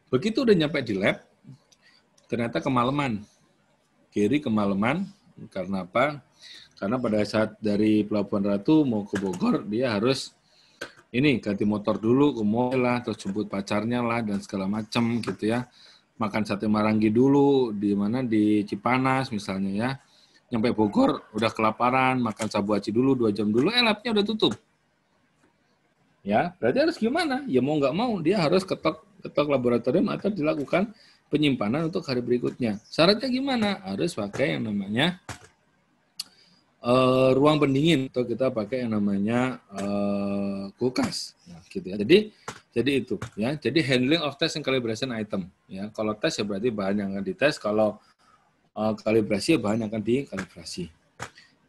begitu udah nyampe di lab, ternyata kemalaman. Gary kemalaman, karena apa? Karena pada saat dari Pelabuhan Ratu mau ke Bogor, dia harus ganti motor dulu ke mall lah, terus jemput pacarnya lah, dan segala macam gitu ya. Makan sate Marangi dulu, di mana di Cipanas misalnya ya. Nyampe Bogor, udah kelaparan, makan sabu aci dulu, 2 jam dulu, labnya udah tutup. Ya, berarti harus gimana? Ya mau nggak mau, dia harus ketok laboratorium atau dilakukan penyimpanan untuk hari berikutnya. Syaratnya gimana? Harus pakai yang namanya ruang pendingin, atau kita pakai yang namanya kulkas. Nah, gitu ya. Jadi itu ya. Jadi handling of test and calibration item. Ya, kalau tes ya berarti bahan yang akan dites. Kalau kalibrasi ya bahan yang akan dikalibrasi.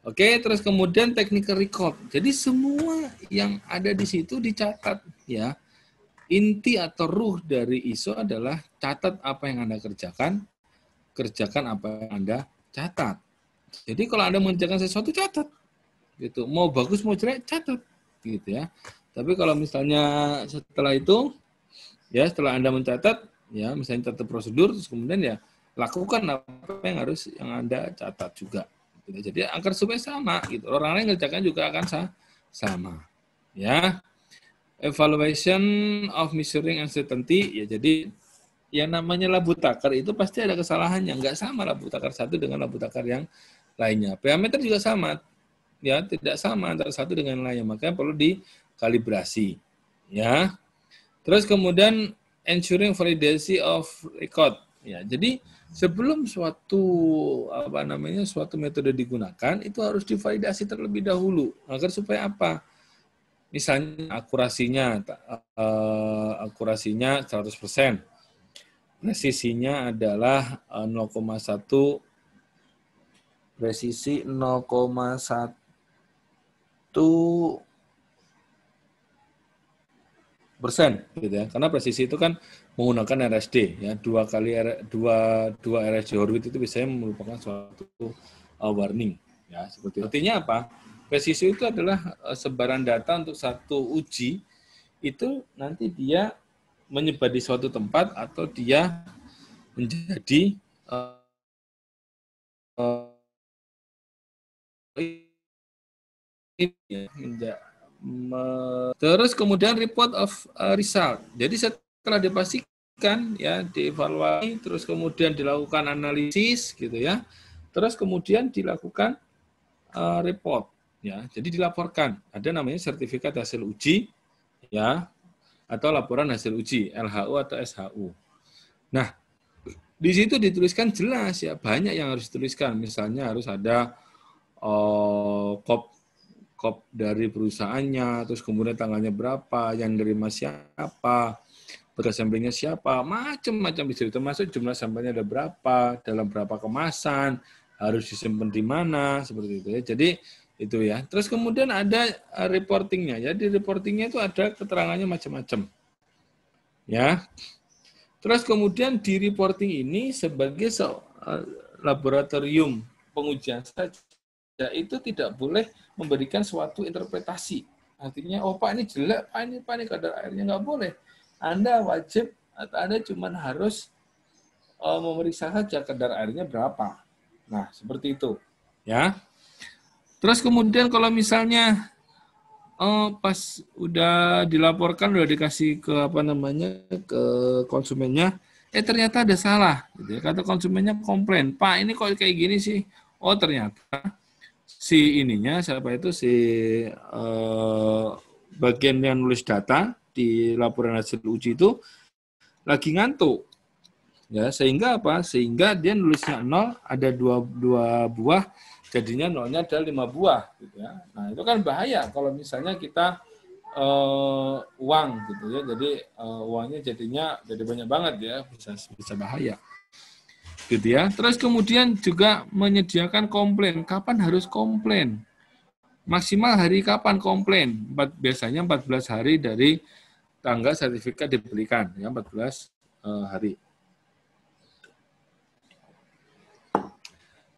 Oke, terus kemudian technical record. Jadi semua yang ada di situ dicatat ya. Inti atau ruh dari ISO adalah catat apa yang Anda kerjakan apa yang Anda catat. Jadi kalau Anda mengerjakan sesuatu, catat. Gitu. Mau bagus mau jelek, catat. Gitu ya. Tapi kalau misalnya setelah itu ya, setelah Anda mencatat ya, misalnya catat prosedur, terus kemudian ya lakukan apa yang harus yang Anda catat juga. Jadi agar supaya sama gitu. Orang lain ngerjakan juga akan sama. Ya. Evaluation of measuring uncertainty ya, jadi yang namanya labu takar itu pasti ada kesalahannya, nggak sama labu takar satu dengan labu takar yang lainnya. Parameter juga sama. Ya, tidak sama antara satu dengan lainnya, makanya perlu dikalibrasi. Ya. Terus kemudian ensuring validity of record. Ya, jadi sebelum suatu metode digunakan itu harus divalidasi terlebih dahulu agar supaya apa? Misalnya akurasinya 100%. Presisinya adalah 0,1 presisi 0,1 persen gitu ya, karena presisi itu kan menggunakan RSD ya, dua RSD Horvitz itu biasanya merupakan suatu warning Ya, seperti itu. Artinya apa? Precision itu adalah sebaran data untuk satu uji, itu nanti dia menyebar di suatu tempat atau dia menjadi terus kemudian report of result. Jadi setelah dipastikan ya, dievaluasi, terus kemudian dilakukan analisis gitu ya. Terus kemudian dilakukan report ya. Jadi dilaporkan. Ada namanya sertifikat hasil uji ya, atau laporan hasil uji, LHU atau SHU. Nah, di situ dituliskan jelas ya, banyak yang harus dituliskan. Misalnya harus ada kop dari perusahaannya, terus kemudian tanggalnya berapa, yang nerima siapa, bekas sampelnya siapa, macam-macam di situ. Termasuk jumlah sampelnya ada berapa, dalam berapa kemasan, harus disimpan di mana, seperti itu ya. Jadi itu ya. Terus kemudian ada reportingnya. Jadi reportingnya itu ada keterangannya macam-macam. Ya. Terus kemudian di reporting ini sebagai laboratorium pengujian saja, itu tidak boleh memberikan suatu interpretasi. Artinya, oh Pak ini jelek, Pak ini kadar airnya nggak boleh. Anda wajib, atau Anda cuma harus memeriksa saja kadar airnya berapa. Nah, seperti itu. Ya. Terus kemudian kalau misalnya pas udah dilaporkan, udah dikasih ke ke konsumennya, ternyata ada salah. Gitu ya. Kata konsumennya komplain, Pak ini kok kayak gini sih? Oh ternyata si ininya siapa itu si bagian yang nulis data di laporan hasil uji itu lagi ngantuk. Ya, sehingga apa? Sehingga dia nulisnya 0, ada dua buah, jadinya nolnya ada 5 buah gitu ya. Nah, itu kan bahaya kalau misalnya kita uang gitu ya. Jadi uangnya jadinya jadi banyak banget ya, bisa bahaya. Gitu ya. Terus kemudian juga menyediakan komplain. Kapan harus komplain? Maksimal hari kapan komplain? Biasanya 14 hari dari tanggal sertifikat diberikan, ya 14 hari.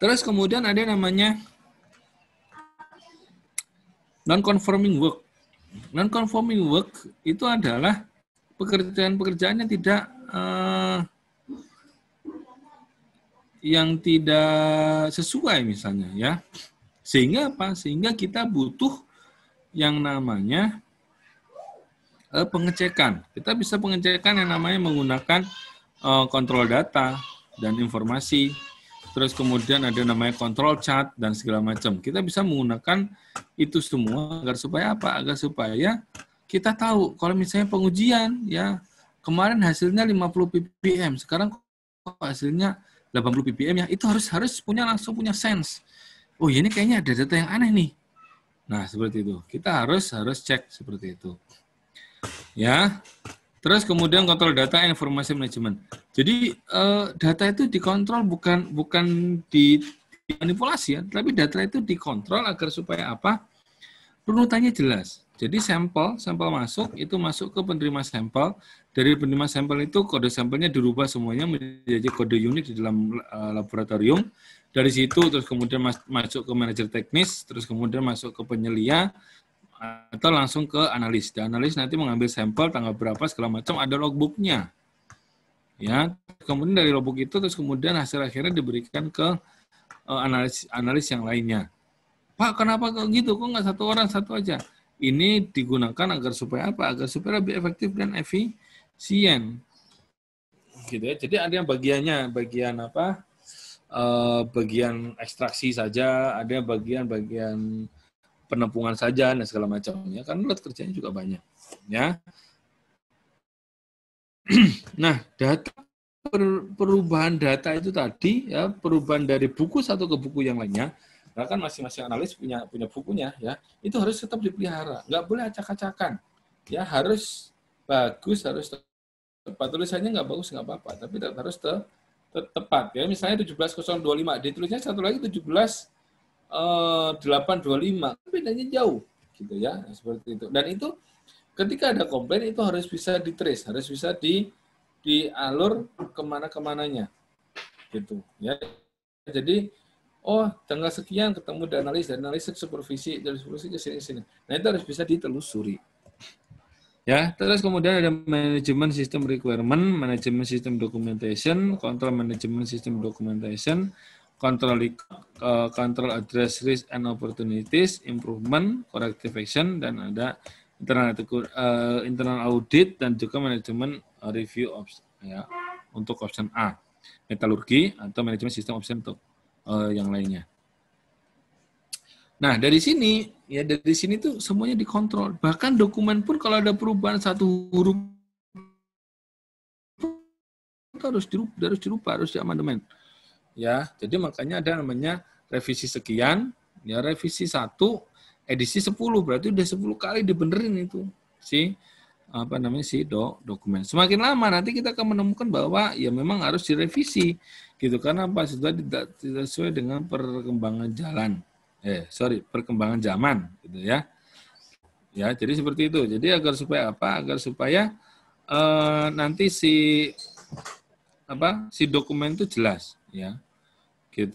Terus kemudian ada namanya non-conforming work. Non-conforming work itu adalah pekerjaan-pekerjaan yang tidak sesuai misalnya ya. Sehingga apa? Sehingga kita butuh yang namanya pengecekan. Kita bisa pengecekan yang namanya menggunakan kontrol data dan informasi. Terus kemudian ada namanya kontrol chart dan segala macam. Kita bisa menggunakan itu semua agar supaya apa? Agar supaya kita tahu kalau misalnya pengujian ya kemarin hasilnya 50 ppm, sekarang kok hasilnya 80 ppm ya, itu harus langsung punya sense. Oh, ini kayaknya ada data yang aneh nih. Nah, seperti itu. Kita harus cek seperti itu. Ya. Terus kemudian kontrol data informasi manajemen. Jadi data itu dikontrol bukan dimanipulasi ya, tapi data itu dikontrol agar supaya apa? Runutannya jelas. Jadi sampel masuk, itu masuk ke penerima sampel. Dari penerima sampel itu kode sampelnya dirubah semuanya menjadi kode unik di dalam laboratorium. Dari situ terus kemudian masuk ke manajer teknis, terus kemudian masuk ke penyelia, atau langsung ke analis. Dan analis nanti mengambil sampel tanggal berapa segala macam, ada logbooknya. Ya, kemudian dari logbook itu terus kemudian hasil akhirnya diberikan ke analis yang lainnya. Pak, kenapa kok gitu? Kok nggak satu orang satu aja? Ini digunakan agar supaya apa? Agar supaya lebih efektif dan efisien. Gitu ya. Jadi ada yang bagian apa? Bagian ekstraksi saja, ada bagian penepungan saja dan segala macamnya. Kan lot kerjanya juga banyak. Ya. Nah, perubahan data itu tadi ya, perubahan dari buku satu ke buku yang lainnya. Nah, kan masing-masing analis punya bukunya ya. Itu harus tetap dipelihara, nggak boleh acak-acakan. Ya, harus bagus, harus tepat. Tulisannya nggak bagus nggak apa-apa, tapi harus tepat ya. Misalnya 17025, ditulisnya satu lagi 17825. Bedanya jauh gitu ya, seperti itu. Dan itu ketika ada komplain itu harus bisa di-trace, harus bisa dialur kemana-kemananya gitu ya. Jadi Oh, tanggal sekian ketemu dan analis supervisi, dari supervisi ke sini. Nah, itu harus bisa ditelusuri. Ya, terus kemudian ada manajemen sistem requirement, manajemen sistem documentation, control manajemen sistem documentation, control address risk and opportunities, improvement, corrective action, dan ada internal audit dan juga manajemen review option, ya, untuk option A, metalurgi atau manajemen sistem option untuk yang lainnya. Nah, dari sini tuh semuanya dikontrol. Bahkan dokumen pun kalau ada perubahan satu huruf itu harus dirubah, harus diamandemen. Ya, jadi makanya ada namanya revisi sekian, ya revisi 1, edisi 10, berarti udah 10 kali dibenerin itu si dokumen. Semakin lama nanti kita akan menemukan bahwa ya memang harus direvisi gitu, karena apa? Sudah tidak sesuai dengan perkembangan zaman gitu ya. Ya, jadi seperti itu. Jadi agar supaya apa? Agar supaya nanti si dokumen itu jelas ya. Gitu.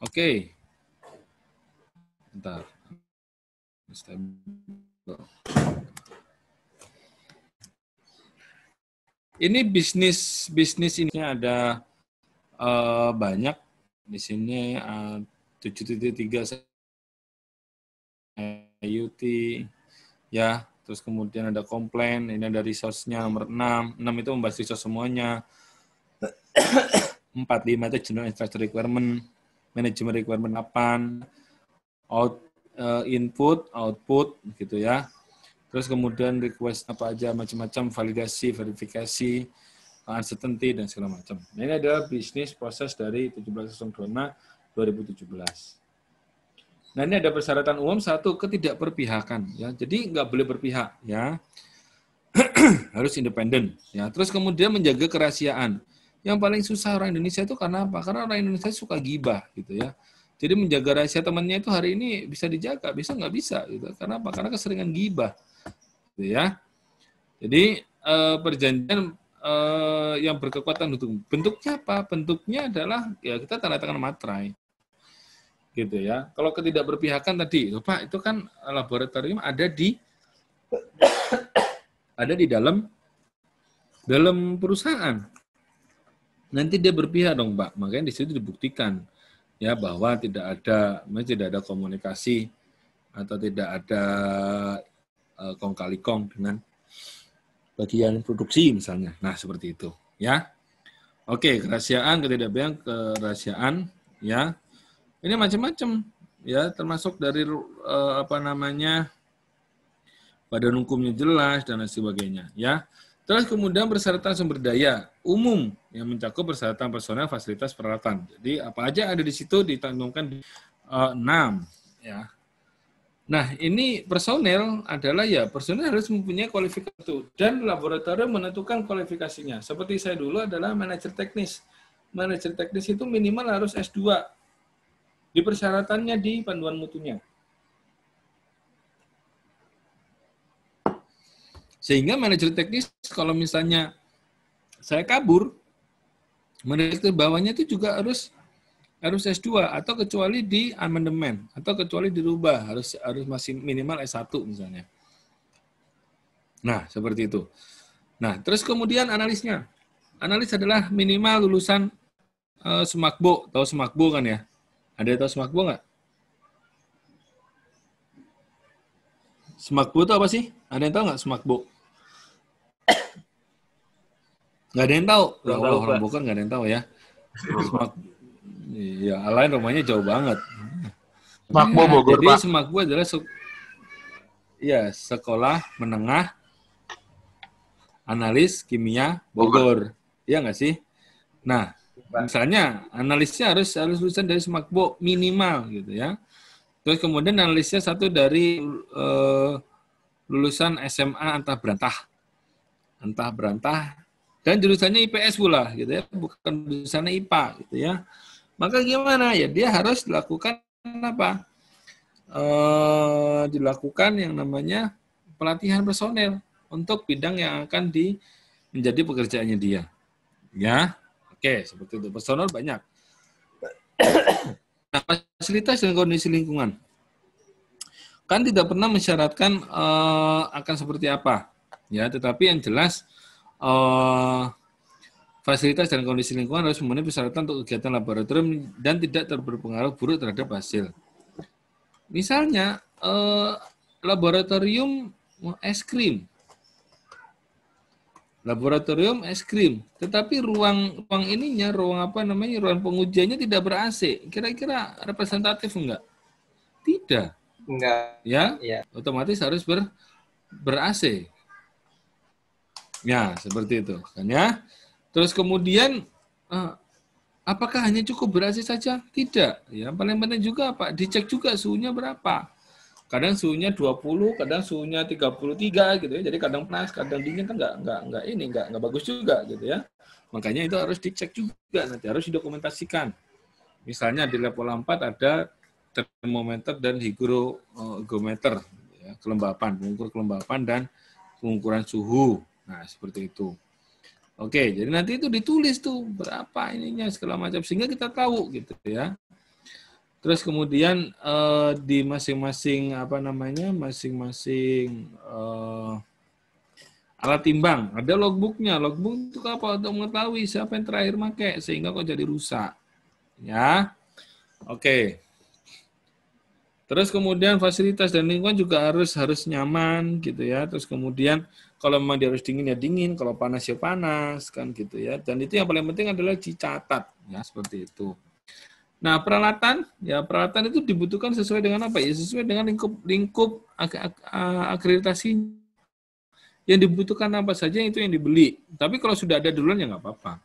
Oke. Bentar. Ini bisnis ini ada banyak di sini 7.3 IoT ya, terus kemudian ada komplain, ini ada resource-nya nomor 6 itu membahas resource semuanya. 45 itu general instruction requirement, management requirement 8, input, output gitu ya. Terus kemudian request apa aja macam-macam, validasi, verifikasi, uncertainty dan segala macam. Nah, ini adalah bisnis proses dari 17.05/2017. Nah, ini ada persyaratan umum 1, ketidakberpihakan ya. Jadi nggak boleh berpihak ya. Harus independen ya. Terus kemudian menjaga kerahasiaan. Yang paling susah orang Indonesia itu karena apa? Karena orang Indonesia suka gibah gitu ya. Jadi menjaga rahasia temannya itu hari ini bisa dijaga, bisa nggak bisa gitu. Karena apa? Karena keseringan gibah. Gitu ya. Jadi perjanjian yang berkekuatan hukum. Bentuknya apa? Bentuknya adalah ya kita tanda tangan materai. Gitu ya. Kalau ketidakberpihakan tadi, Pak, itu kan laboratorium ada di dalam perusahaan. Nanti dia berpihak dong, Pak. Makanya di situ dibuktikan ya bahwa tidak ada komunikasi atau tidak ada kong kali kong dengan bagian produksi misalnya. Nah, seperti itu, ya. Oke, kerahasiaan ya. Ini macam-macam ya, termasuk dari badan hukumnya jelas dan sebagainya, ya. Terus kemudian persyaratan sumber daya umum yang mencakup persyaratan personel, fasilitas, peralatan. Jadi apa aja ada di situ ditantumkan di 6 ya. Nah, ini personel adalah ya personel harus mempunyai kualifikasi dan laboratorium menentukan kualifikasinya. Seperti saya dulu adalah manajer teknis. Manajer teknis itu minimal harus S2. Di persyaratannya di panduan mutunya. Sehingga manajer teknis kalau misalnya saya kabur, manajer bawahnya itu juga harus S2 atau kecuali di amandemen atau kecuali dirubah harus masih minimal S1 misalnya. Nah, seperti itu. Nah, terus kemudian analisnya. Analis adalah minimal lulusan Semakbo. Tahu Semakbo kan ya? Ada yang tahu Semakbo nggak? Semakbo itu apa sih? Ada yang tahu nggak Semakbo? Nggak ada yang tahu. Ya Allah, orang Bogor nggak ada yang tahu ya. Iya, lain rumahnya jauh banget. Semakbo Bogor, Jadi Pak. Semakbo adalah sekolah menengah analis kimia Bogor. Iya nggak sih? Nah, misalnya analisnya harus lulusan dari Semakbo minimal gitu ya. Terus kemudian analisnya satu dari lulusan SMA entah berantah dan jurusannya IPS pula gitu ya, bukan jurusannya IPA gitu ya. Maka gimana ya, dia harus dilakukan apa? Dilakukan yang namanya pelatihan personel untuk bidang yang akan menjadi pekerjaannya dia. Ya, oke, seperti itu. Personel banyak. Nah, fasilitas dan kondisi lingkungan kan tidak pernah mensyaratkan akan seperti apa, ya. Tetapi yang jelas fasilitas dan kondisi lingkungan harus memenuhi persyaratan untuk kegiatan laboratorium dan tidak berpengaruh buruk terhadap hasil. Misalnya laboratorium es krim, tetapi ruang ininya, ruang pengujiannya tidak ber-AC. Kira-kira representatif enggak? Tidak. Enggak. Ya, Ya. otomatis harus ber-AC. Ya, seperti itu. Kan ya. Terus kemudian apakah hanya cukup ber-AC saja? Tidak. Ya, paling penting juga Pak, dicek juga suhunya berapa. Kadang suhunya 20, kadang suhunya 33 gitu ya. Jadi kadang panas, kadang dingin kan enggak bagus juga gitu ya. Makanya itu harus dicek juga, nanti harus didokumentasikan. Misalnya di lab pola 4 ada termometer dan hygrometer, ya, kelembapan, mengukur kelembapan dan pengukuran suhu. Nah, seperti itu. Oke, jadi nanti itu ditulis tuh berapa ininya segala macam sehingga kita tahu gitu ya. Terus kemudian di masing-masing alat timbang ada logbooknya. Logbook itu apa? Untuk mengetahui siapa yang terakhir pakai sehingga kok jadi rusak. Ya, oke. Terus kemudian fasilitas dan lingkungan juga harus nyaman gitu ya. Terus kemudian kalau memang dia harus dingin ya dingin, kalau panas ya panas kan gitu ya. Dan itu yang paling penting adalah dicatat ya, seperti itu. Nah, peralatan itu dibutuhkan sesuai dengan apa ya? Sesuai dengan lingkup akreditasi. Yang dibutuhkan apa saja itu yang dibeli. Tapi kalau sudah ada duluan ya nggak apa-apa.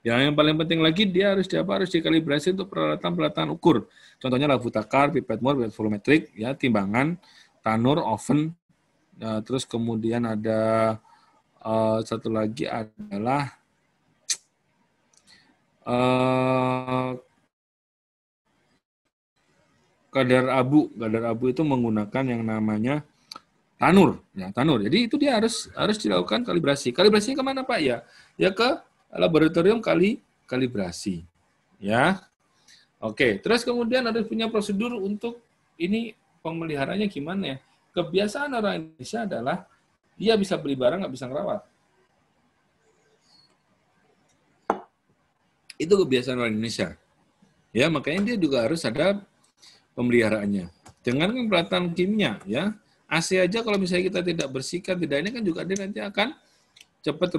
Yang paling penting lagi dia harus dikalibrasi untuk peralatan ukur. Contohnya adalah Butakar, pipet mur, pipet volumetrik, ya, timbangan, tanur, oven. Terus kemudian ada satu lagi adalah kadar abu. Kadar abu itu menggunakan yang namanya tanur, ya, tanur. Jadi itu dia harus dilakukan kalibrasi. Kalibrasinya kemana Pak? Ya ke laboratorium kalibrasi, ya. Oke, terus kemudian harus punya prosedur untuk ini pemeliharanya gimana ya? Kebiasaan orang Indonesia adalah dia bisa beli barang nggak bisa ngerawat. Itu kebiasaan orang Indonesia. Ya, makanya dia juga harus ada pemeliharaannya. Dengan peralatan kimia, ya. AC aja kalau misalnya kita tidak bersihkan, tidak ini kan juga dia nanti akan cepat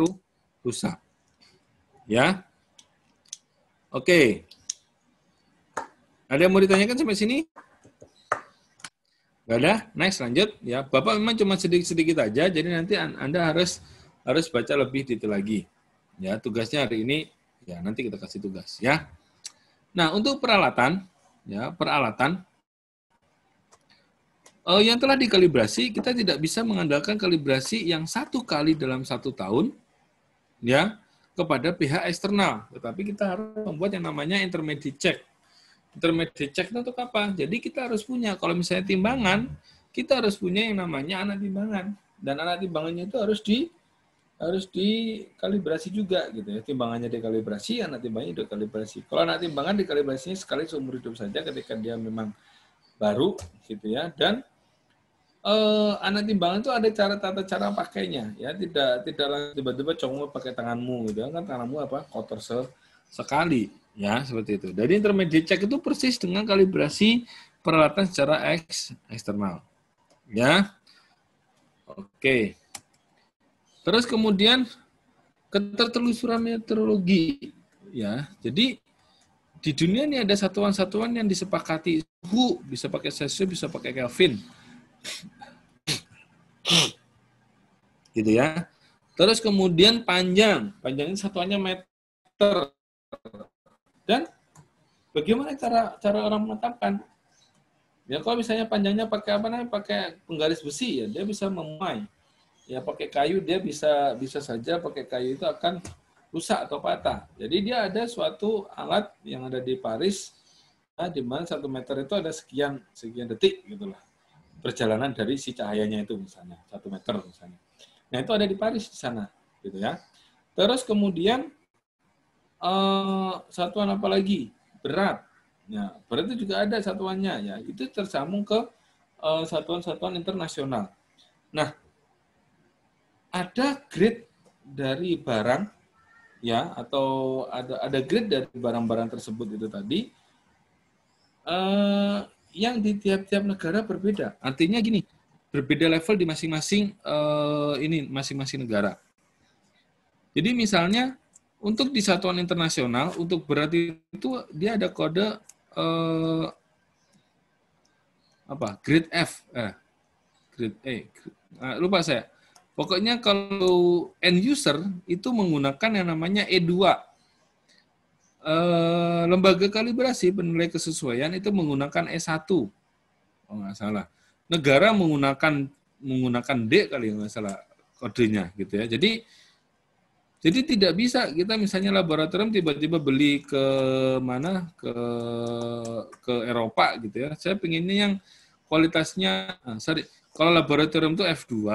rusak. Ya. Oke. Ada yang mau ditanyakan sampai sini? Nggak ada? Next, lanjut. Ya, Bapak memang cuma sedikit-sedikit aja, jadi nanti Anda harus baca lebih detail lagi. Ya, tugasnya hari ini, ya nanti kita kasih tugas. Ya. Nah, untuk peralatan, yang telah dikalibrasi, kita tidak bisa mengandalkan kalibrasi yang 1 kali dalam 1 tahun, ya, kepada pihak eksternal, tetapi kita harus membuat yang namanya intermediate check. Intermediate check itu untuk apa? Jadi kita harus punya, kalau misalnya timbangan, kita harus punya yang namanya anak timbangan, dan anak timbangannya itu harus dikalibrasi juga gitu ya. Timbangannya dikalibrasi, anak timbangannya dikalibrasi. Kalau anak timbangan dikalibrasinya sekali seumur hidup saja ketika dia memang baru gitu ya, dan anak timbangan itu ada tata cara pakainya ya, tidak tiba-tiba congol pakai tanganmu gitu kan, tanganmu kotor sekali ya, seperti itu. Jadi intermediate check itu persis dengan kalibrasi peralatan secara eksternal ya. Oke. Terus kemudian ketertelusuran meteorologi ya. Jadi di dunia ini ada satuan-satuan yang disepakati suhu, bisa pakai Celsius, bisa pakai Kelvin. Gitu ya. Terus kemudian panjangnya satuannya meter. Dan bagaimana cara orang menetapkan? Ya kalau misalnya panjangnya pakai pakai penggaris besi ya, dia bisa memuai. Ya pakai kayu dia bisa saja pakai kayu itu akan rusak atau patah. Jadi dia ada suatu alat yang ada di Paris, di mana 1 meter itu ada sekian detik gitulah. Perjalanan dari si cahayanya itu misalnya 1 meter misalnya. Nah itu ada di Paris di sana, gitu ya. Terus kemudian satuan apa lagi? Berat. Ya, berarti juga ada satuannya ya. Itu tersambung ke satuan-satuan internasional. Nah, ada grade dari barang ya, atau ada grade dari barang-barang tersebut itu tadi yang di tiap-tiap negara berbeda. Artinya gini, berbeda level di masing-masing masing-masing negara. Jadi misalnya untuk di satuan internasional untuk berat itu dia ada kode grade F, grade E, lupa saya. Pokoknya kalau end user itu menggunakan yang namanya E2. Lembaga kalibrasi penilai kesesuaian itu menggunakan E1. Oh nggak salah. Negara menggunakan D kali nggak salah kodenya gitu ya. Jadi tidak bisa kita misalnya laboratorium tiba-tiba beli ke mana ke Eropa gitu ya. Saya pengennya yang kualitasnya kalau laboratorium itu F2,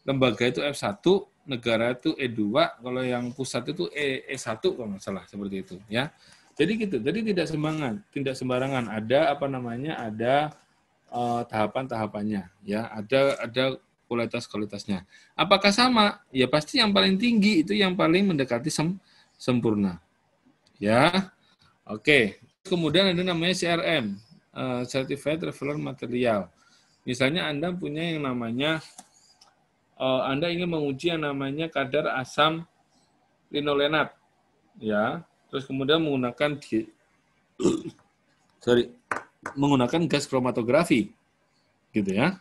lembaga itu F1, negara itu E2, kalau yang pusat itu E1 kalau nggak salah seperti itu ya. Jadi gitu. Jadi tidak sembarangan ada ada tahapan-tahapannya ya, ada kualitasnya. Apakah sama? Ya pasti yang paling tinggi itu yang paling mendekati sempurna. Ya. Oke. Kemudian ada namanya CRM, Certified Reference Material. Misalnya Anda punya yang namanya Anda ingin menguji yang namanya kadar asam linolenat, ya. Terus kemudian menggunakan gas kromatografi, gitu ya.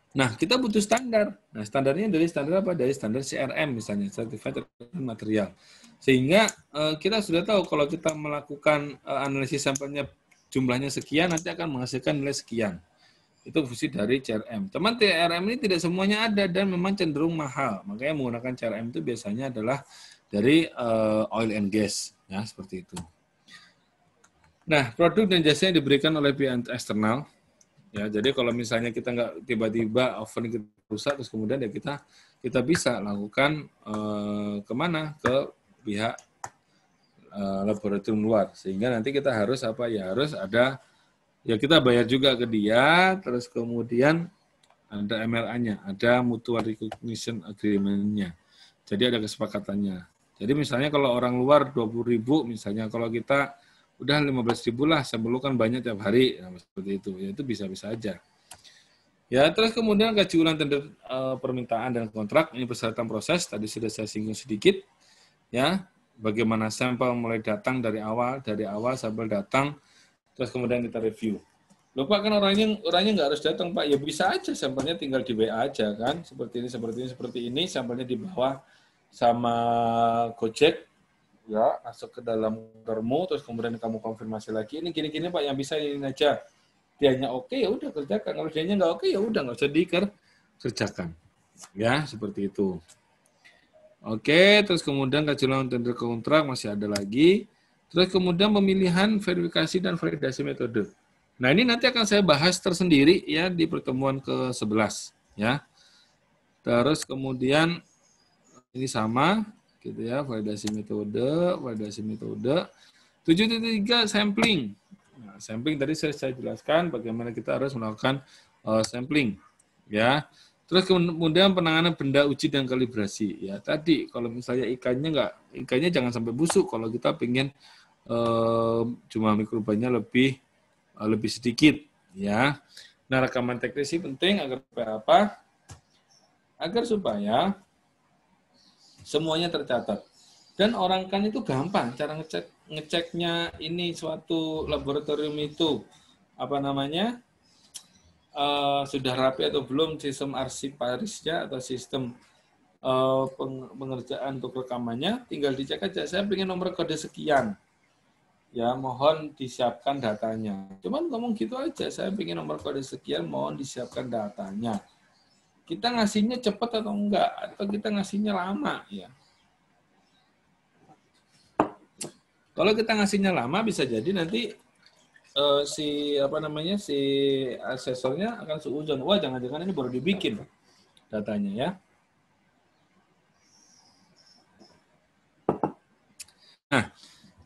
Nah, kita butuh standar. Nah, standarnya dari standar apa? Dari standar CRM misalnya, Certified Reference Material. Sehingga kita sudah tahu kalau kita melakukan analisis sampelnya jumlahnya sekian, nanti akan menghasilkan nilai sekian. Itu fungsi dari CRM. Teman CRM ini tidak semuanya ada dan memang cenderung mahal. Makanya menggunakan CRM itu biasanya adalah dari oil and gas, ya seperti itu. Nah, produk dan jasa yang diberikan oleh pihak eksternal. Ya, jadi kalau misalnya kita nggak tiba-tiba oven kita rusak, terus kemudian ya kita bisa lakukan kemana ke pihak laboratorium luar, sehingga nanti kita harus harus ada ya kita bayar juga ke dia, terus kemudian ada MLA-nya, ada mutual recognition agreement-nya. Jadi ada kesepakatannya. Jadi misalnya kalau orang luar 20.000 misalnya, kalau kita udah 15.000 lah, sebelum kan banyak tiap hari, nah, seperti itu. Ya itu bisa-bisa aja. Ya, terus kemudian kaji ulang tender permintaan dan kontrak, ini persyaratan proses, tadi sudah saya singgung sedikit. Ya, bagaimana sampel mulai datang dari awal sampel datang, terus kemudian kita review. Lupa kan orangnya nggak harus datang Pak, ya bisa aja sampelnya tinggal di WA aja kan, seperti ini, sampelnya dibawa sama Gojek, ya masuk ke dalam termo, terus kemudian kamu konfirmasi lagi, ini gini-gini Pak, yang bisa ini aja. Dianya oke, ya udah kerjakan, kalau dianya nggak oke, ya udah nggak usah dikerjakan, ya seperti itu. Oke, terus kemudian kaji ulang tender kontrak masih ada lagi. Terus kemudian pemilihan verifikasi dan validasi metode. Nah, ini nanti akan saya bahas tersendiri ya di pertemuan ke-11 ya. Terus kemudian ini sama gitu ya, validasi metode. 7.3 sampling. Nah, sampling tadi saya jelaskan bagaimana kita harus melakukan sampling ya. Terus kemudian penanganan benda uji dan kalibrasi. Ya tadi kalau misalnya ikannya jangan sampai busuk kalau kita pengen jumlah mikrobanya lebih sedikit ya. Nah, rekaman teknis ini penting agar apa? Agar supaya semuanya tercatat. Dan orang kan itu gampang cara ngeceknya ini suatu laboratorium itu sudah rapi atau belum sistem arsiparisnya atau sistem pengerjaan untuk rekamannya, tinggal dicek aja. Saya pengen nomor kode sekian. Ya, mohon disiapkan datanya. Cuman ngomong gitu aja, saya pengen nomor kode sekian, mohon disiapkan datanya. Kita ngasihnya cepat atau enggak? Atau kita ngasihnya lama? Ya. Kalau kita ngasihnya lama, bisa jadi nanti si asesornya akan seuzon. Wah, jangan-jangan ini baru dibikin datanya ya. Nah,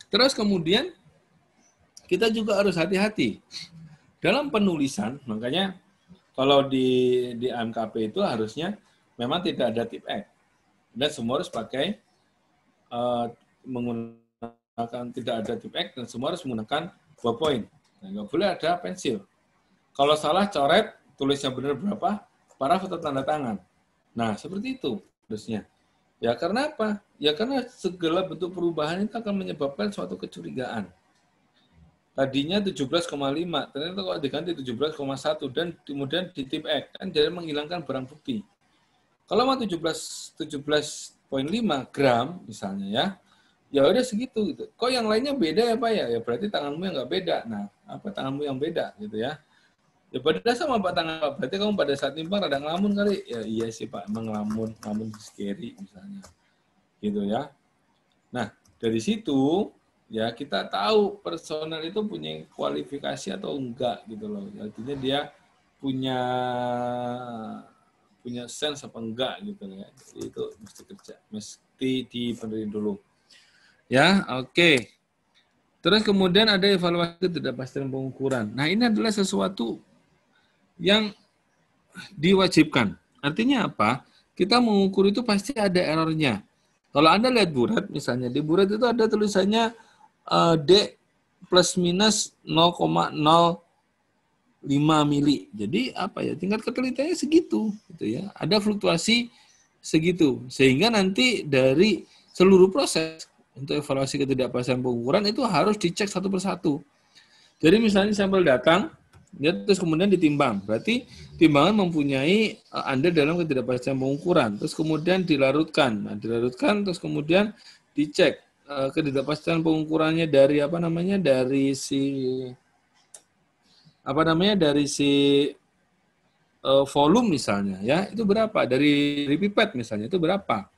terus kemudian kita juga harus hati-hati dalam penulisan. Makanya kalau di AMKP itu harusnya memang tidak ada tip X. Dan semua harus pakai menggunakan, tidak ada tip X, dan semua harus menggunakan ballpoint. Nah, nggak boleh ada pensil. Kalau salah coret, tulisnya benar berapa, paraf atau tanda tangan. Nah, seperti itu harusnya. Ya karena apa? Ya karena segala bentuk perubahan itu akan menyebabkan suatu kecurigaan. Tadinya 17,5, ternyata kok diganti 17,1 dan kemudian di tip X, kan jadi menghilangkan barang bukti. Kalau mau 17,5 gram misalnya ya udah segitu gitu. Kok yang lainnya beda ya Pak ya? Ya berarti tanganmu yang nggak beda. Nah, apa tanganmu yang beda gitu ya? Ya beda sama Pak tangan Pak. Berarti kamu pada saat timbang ada ngelamun kali. Ya iya sih Pak, emang ngelamun scary misalnya. Gitu ya. Nah, dari situ ya kita tahu personel itu punya kualifikasi atau enggak gitu loh. Artinya dia punya sense apa enggak gitu ya. Jadi itu mesti dipenuhi dulu. Ya, oke. Terus kemudian ada evaluasi ketidakpastian pengukuran. Nah, ini adalah sesuatu yang diwajibkan. Artinya apa? Kita mengukur itu pasti ada errornya. Kalau Anda lihat burat, misalnya di burat itu ada tulisannya D plus minus 0,05 mili. Jadi apa ya? Tingkat ketelitiannya segitu, gitu ya. Ada fluktuasi segitu, sehingga nanti dari seluruh proses untuk evaluasi ketidakpastian pengukuran itu harus dicek satu persatu. Jadi misalnya sampel datang, ya, terus kemudian ditimbang. Berarti timbangan mempunyai Anda dalam ketidakpastian pengukuran. Terus kemudian dilarutkan. Nah, dilarutkan terus kemudian dicek ketidakpastian pengukurannya dari dari si volume misalnya ya. Itu berapa? Dari pipet misalnya itu berapa?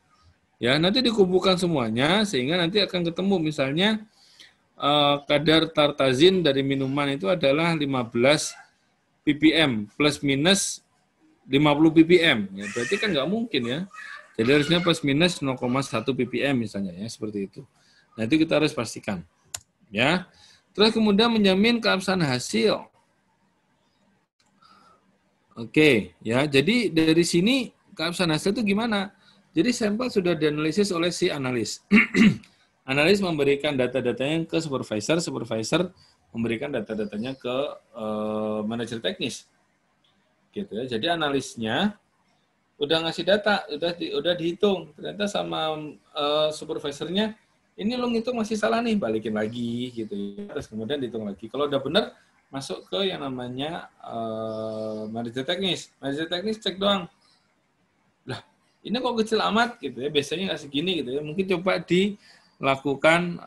Ya, nanti dikumpulkan semuanya sehingga nanti akan ketemu misalnya kadar tartazin dari minuman itu adalah 15 ppm plus minus 50 ppm. Ya, berarti kan nggak mungkin ya. Jadi harusnya plus minus 0,1 ppm misalnya ya, seperti itu. Nah, itu kita harus pastikan. Ya. Terus kemudian menjamin keabsahan hasil. Oke, ya. Jadi dari sini keabsahan hasil itu gimana? Jadi sampel sudah dianalisis oleh si analis. Analis memberikan data-datanya ke supervisor, supervisor memberikan data-datanya ke manajer teknis. Gitu ya. Jadi analisnya udah ngasih data, udah dihitung. Ternyata sama supervisornya, ini lo ngitung masih salah nih, balikin lagi gitu ya. Terus kemudian dihitung lagi. Kalau udah benar, masuk ke yang namanya manajer teknis. Manajer teknis cek doang. Lah, ini kok kecil amat gitu ya. Biasanya nggak segini gitu ya. Mungkin coba dilakukan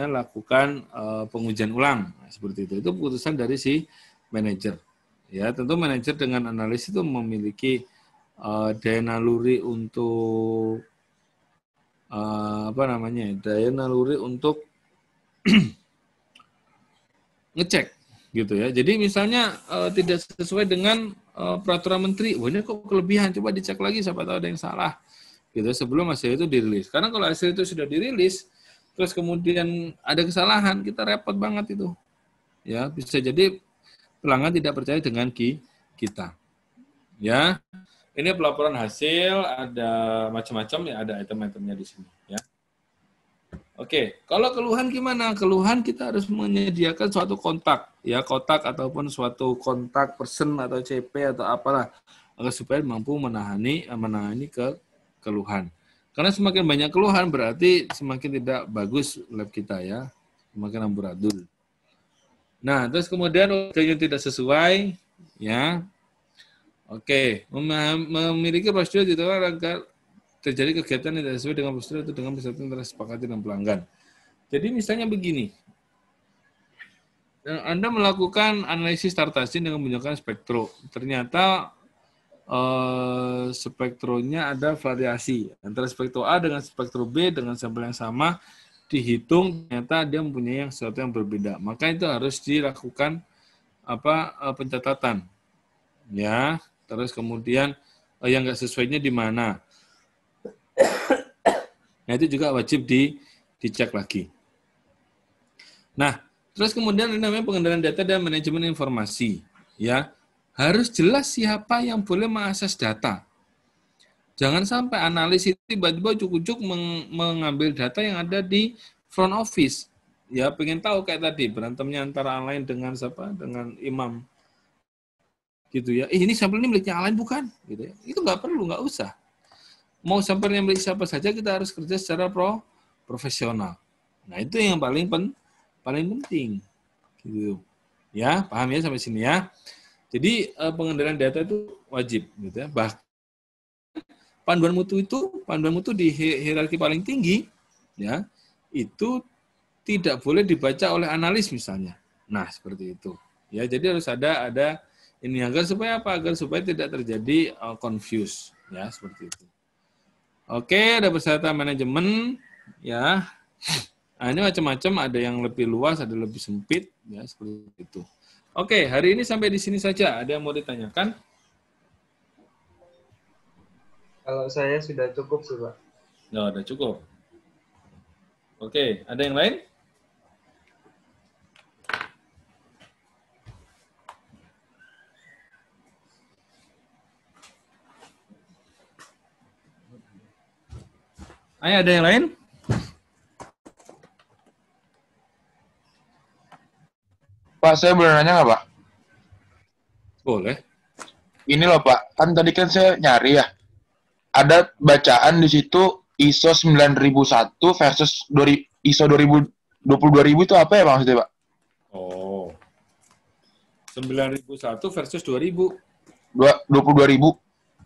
lakukan pengujian ulang. Nah, seperti itu. Itu keputusan dari si manajer. Ya, tentu manajer dengan analis itu memiliki daya naluri untuk daya naluri untuk ngecek gitu ya. Jadi misalnya tidak sesuai dengan peraturan menteri, wah ini kok kelebihan, coba dicek lagi siapa tahu ada yang salah gitu sebelum hasil itu dirilis. Karena kalau hasil itu sudah dirilis terus kemudian ada kesalahan, kita repot banget itu. Ya, bisa jadi pelanggan tidak percaya dengan kita. Ya. Ini pelaporan hasil, ada macam-macam ya, ada item-itemnya di sini ya. Oke, kalau keluhan gimana? Keluhan kita harus menyediakan suatu kontak, ya kotak ataupun suatu kontak person atau CP atau apalah agar supaya mampu menangani keluhan. Karena semakin banyak keluhan berarti semakin tidak bagus lab kita ya, semakin amburadul. Nah, terus kemudian yang tidak sesuai, ya. Oke, memiliki prosedur agar terjadi kegiatan yang tidak sesuai dengan prosedur itu dengan peserta yang tersepakati dengan pelanggan. Jadi misalnya begini, Anda melakukan analisis tartazin dengan menggunakan spektro. Ternyata spektronya ada variasi antara spektro A dengan spektro B dengan sampel yang sama dihitung, ternyata dia mempunyai sesuatu yang berbeda. Maka itu harus dilakukan pencatatan, ya. Terus kemudian yang nggak sesuainya di mana. Nah, itu juga wajib dicek lagi. Nah, Terus kemudian ini namanya pengendalian data dan manajemen informasi. Ya, harus jelas siapa yang boleh mengakses data. Jangan sampai analis itu tiba-tiba ujuk-ujuk mengambil data yang ada di front office. Ya, pengen tahu kayak tadi berantemnya antara lain dengan siapa? Dengan imam. Gitu ya. Ini sampel ini miliknya lain bukan? Gitu ya. Itu nggak perlu, nggak usah. Mau sampelnya milik siapa saja kita harus kerja secara profesional. Nah, itu yang paling penting. Gitu. Ya, paham ya sampai sini ya. Jadi pengendalian data itu wajib gitu ya. Panduan mutu di hierarki paling tinggi ya, itu tidak boleh dibaca oleh analis misalnya. Nah, seperti itu. Ya, jadi harus ada ini agar supaya apa? Agar supaya tidak terjadi confuse ya, seperti itu. Oke, ada peserta manajemen ya. Nah, ini macam-macam, ada yang lebih luas, ada lebih sempit ya, seperti itu. Oke, hari ini sampai di sini saja. Ada yang mau ditanyakan? Kalau saya sudah cukup sih, Pak. Ya, udah cukup. Oke, ada yang lain? Ayo, ada yang lain? Pak, saya boleh nanya nggak, Pak? Boleh. Ini loh, Pak. Kan tadi kan saya nyari ya. Ada bacaan di situ ISO 9001 versus ISO 22.000 itu apa ya maksudnya, Pak? Oh. 9001 versus 2000. 22.000.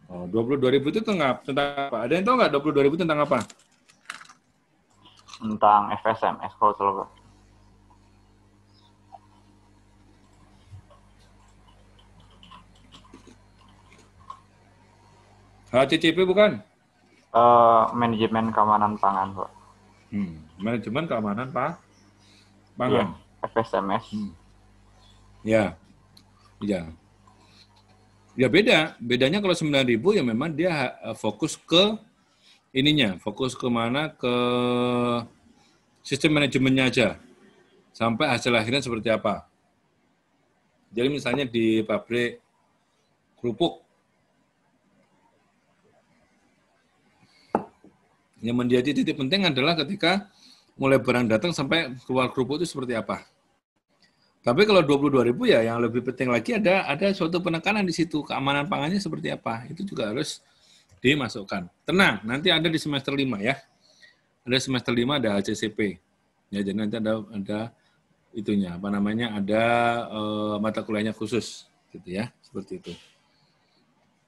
Oh, 22.000 itu tentang apa? Ada yang tahu nggak 22.000 tentang apa? Tentang FSMS kalau salah, Pak. HACCP bukan? Manajemen keamanan pangan, Pak. Manajemen keamanan pangan. Iya, FSMS. Ya. Ya. Ya beda. Bedanya kalau 9.000 ya memang dia fokus ke ininya, fokus ke mana? Ke sistem manajemennya aja. Sampai hasil akhirnya seperti apa. Jadi misalnya di pabrik kerupuk, yang menjadi titik penting adalah ketika mulai barang datang sampai keluar kerupuk itu seperti apa. Tapi kalau 22.000 ya yang lebih penting lagi ada suatu penekanan di situ, keamanan pangannya seperti apa. Itu juga harus dimasukkan. Tenang, nanti ada di semester 5 ya. Ada semester 5 ada HCCP. Ya, jadi nanti ada itunya, apa namanya? Ada mata kuliahnya khusus gitu ya, seperti itu.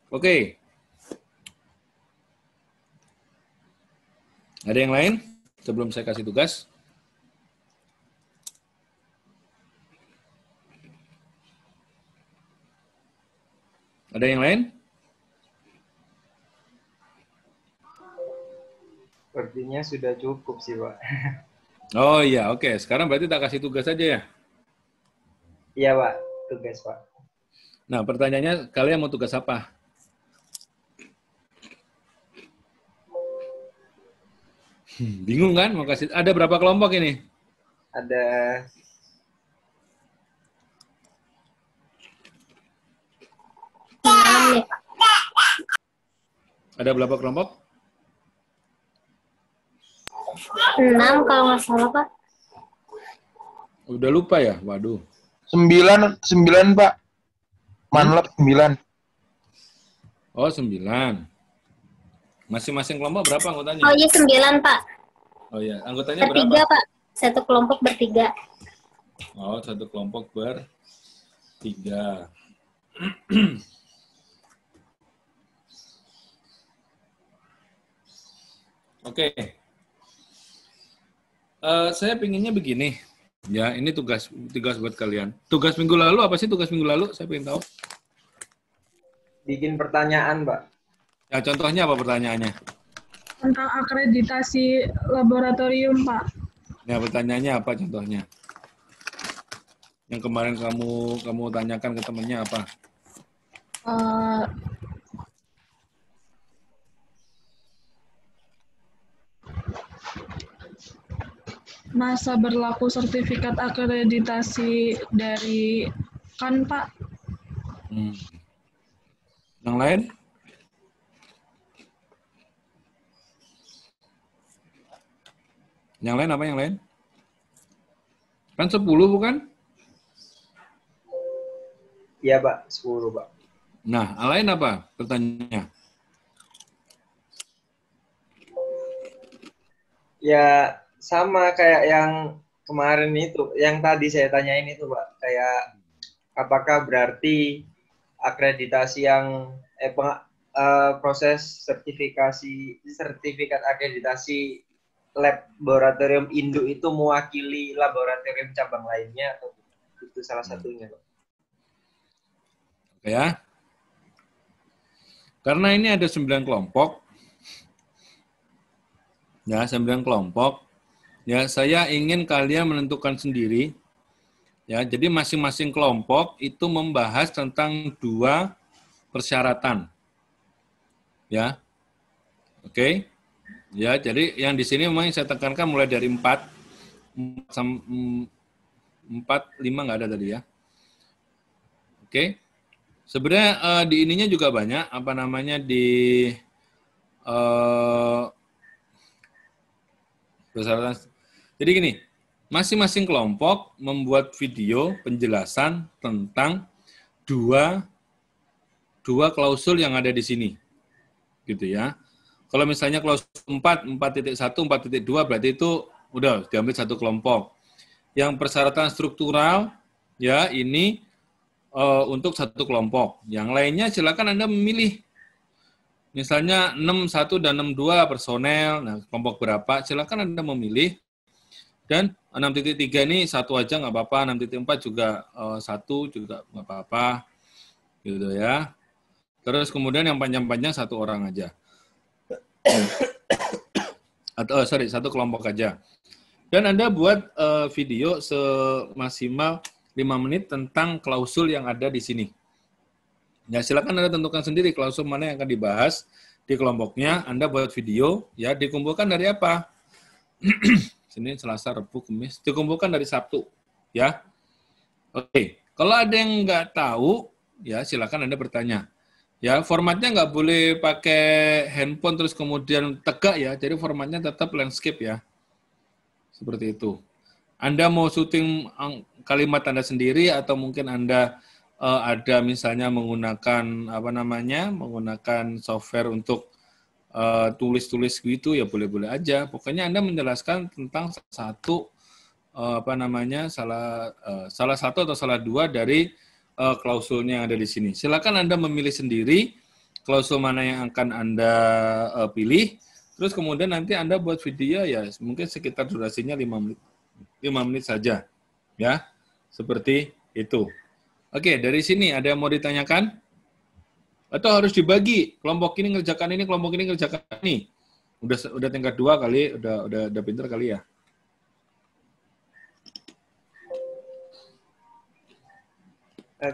Oke. Ada yang lain sebelum saya kasih tugas? Ada yang lain? Sepertinya sudah cukup sih, Pak. Oh iya, oke. Sekarang berarti tak kasih tugas saja ya? Iya, Pak. Tugas, Pak. Nah, pertanyaannya, kalian mau tugas apa? Bingung kan? Mau kasih? Ada berapa kelompok ini? Ada Ada berapa kelompok? 6 kalau nggak salah, Pak. Udah lupa ya? Waduh. 9, Pak. Manlab 9. Oh, 9. Masing-masing kelompok berapa anggotanya? Oh iya 9, Pak. Oh iya, anggotanya Bertiga, berapa? Pak. Satu kelompok bertiga. Oh, satu kelompok bertiga. Oke. Saya pinginnya begini. Ya, ini tugas buat kalian. Tugas minggu lalu apa sih tugas minggu lalu? Saya pengen tahu. bikin pertanyaan, Pak. Ya, contohnya apa pertanyaannya? Tentang akreditasi laboratorium, Pak. Ya, pertanyaannya apa contohnya? Yang kemarin kamu tanyakan ke temannya apa? masa berlaku sertifikat akreditasi dari kan Pak? Yang lain? Yang lain apa yang lain? Kan 10 bukan? Iya Pak, 10 Pak. Nah, yang lain apa pertanyaannya? Ya sama kayak yang kemarin itu, yang tadi saya tanyain itu Pak. Kayak apakah berarti akreditasi yang proses sertifikat akreditasi laboratorium induk itu mewakili laboratorium cabang lainnya atau itu salah satunya Pak? Ya. Karena ini ada 9 kelompok. Ya, 9 kelompok. Ya, saya ingin kalian menentukan sendiri. Ya, jadi masing-masing kelompok itu membahas tentang 2 persyaratan. Ya. Oke. Ya, jadi yang di sini memang saya tekankan mulai dari 4 5 enggak ada tadi ya. Oke. Sebenarnya di ininya juga banyak, apa namanya, di persyaratan. Jadi gini, masing-masing kelompok membuat video penjelasan tentang dua klausul yang ada di sini. Gitu ya. Kalau misalnya klausul 4, 4.1, 4.2 berarti itu udah diambil satu kelompok. Yang persyaratan struktural, ya ini untuk satu kelompok. Yang lainnya silakan Anda memilih. Misalnya 6.1 dan 6.2 personel, nah kelompok berapa, silakan Anda memilih. Dan 6.3 ini satu aja nggak apa-apa, 6.4 juga satu juga nggak apa-apa, gitu ya. Terus kemudian yang panjang-panjang satu orang aja. Atau satu kelompok aja. Dan Anda buat video semaksimal 5 menit tentang klausul yang ada di sini. Ya, silakan Anda tentukan sendiri klausul mana yang akan dibahas di kelompoknya. Anda buat video, ya dikumpulkan dari apa? Senin, Selasa, Rabu, Kamis. Dikumpulkan dari Sabtu, ya. Oke, kalau ada yang nggak tahu, ya silakan Anda bertanya. Ya, formatnya nggak boleh pakai handphone terus kemudian tegak ya. Jadi formatnya tetap landscape ya. Seperti itu. Anda mau syuting kalimat Anda sendiri atau mungkin Anda ada misalnya menggunakan menggunakan software untuk tulis-tulis gitu ya boleh-boleh aja. Pokoknya Anda menjelaskan tentang salah satu atau salah 2 dari klausulnya yang ada di sini. Silakan Anda memilih sendiri klausul mana yang akan Anda pilih. Terus kemudian nanti Anda buat video ya mungkin sekitar durasinya 5 menit saja. Ya, seperti itu. Oke, dari sini ada yang mau ditanyakan? Atau harus dibagi? Kelompok ini ngerjakan ini, kelompok ini ngerjakan ini. Udah tingkat 2 kali, udah pinter kali ya.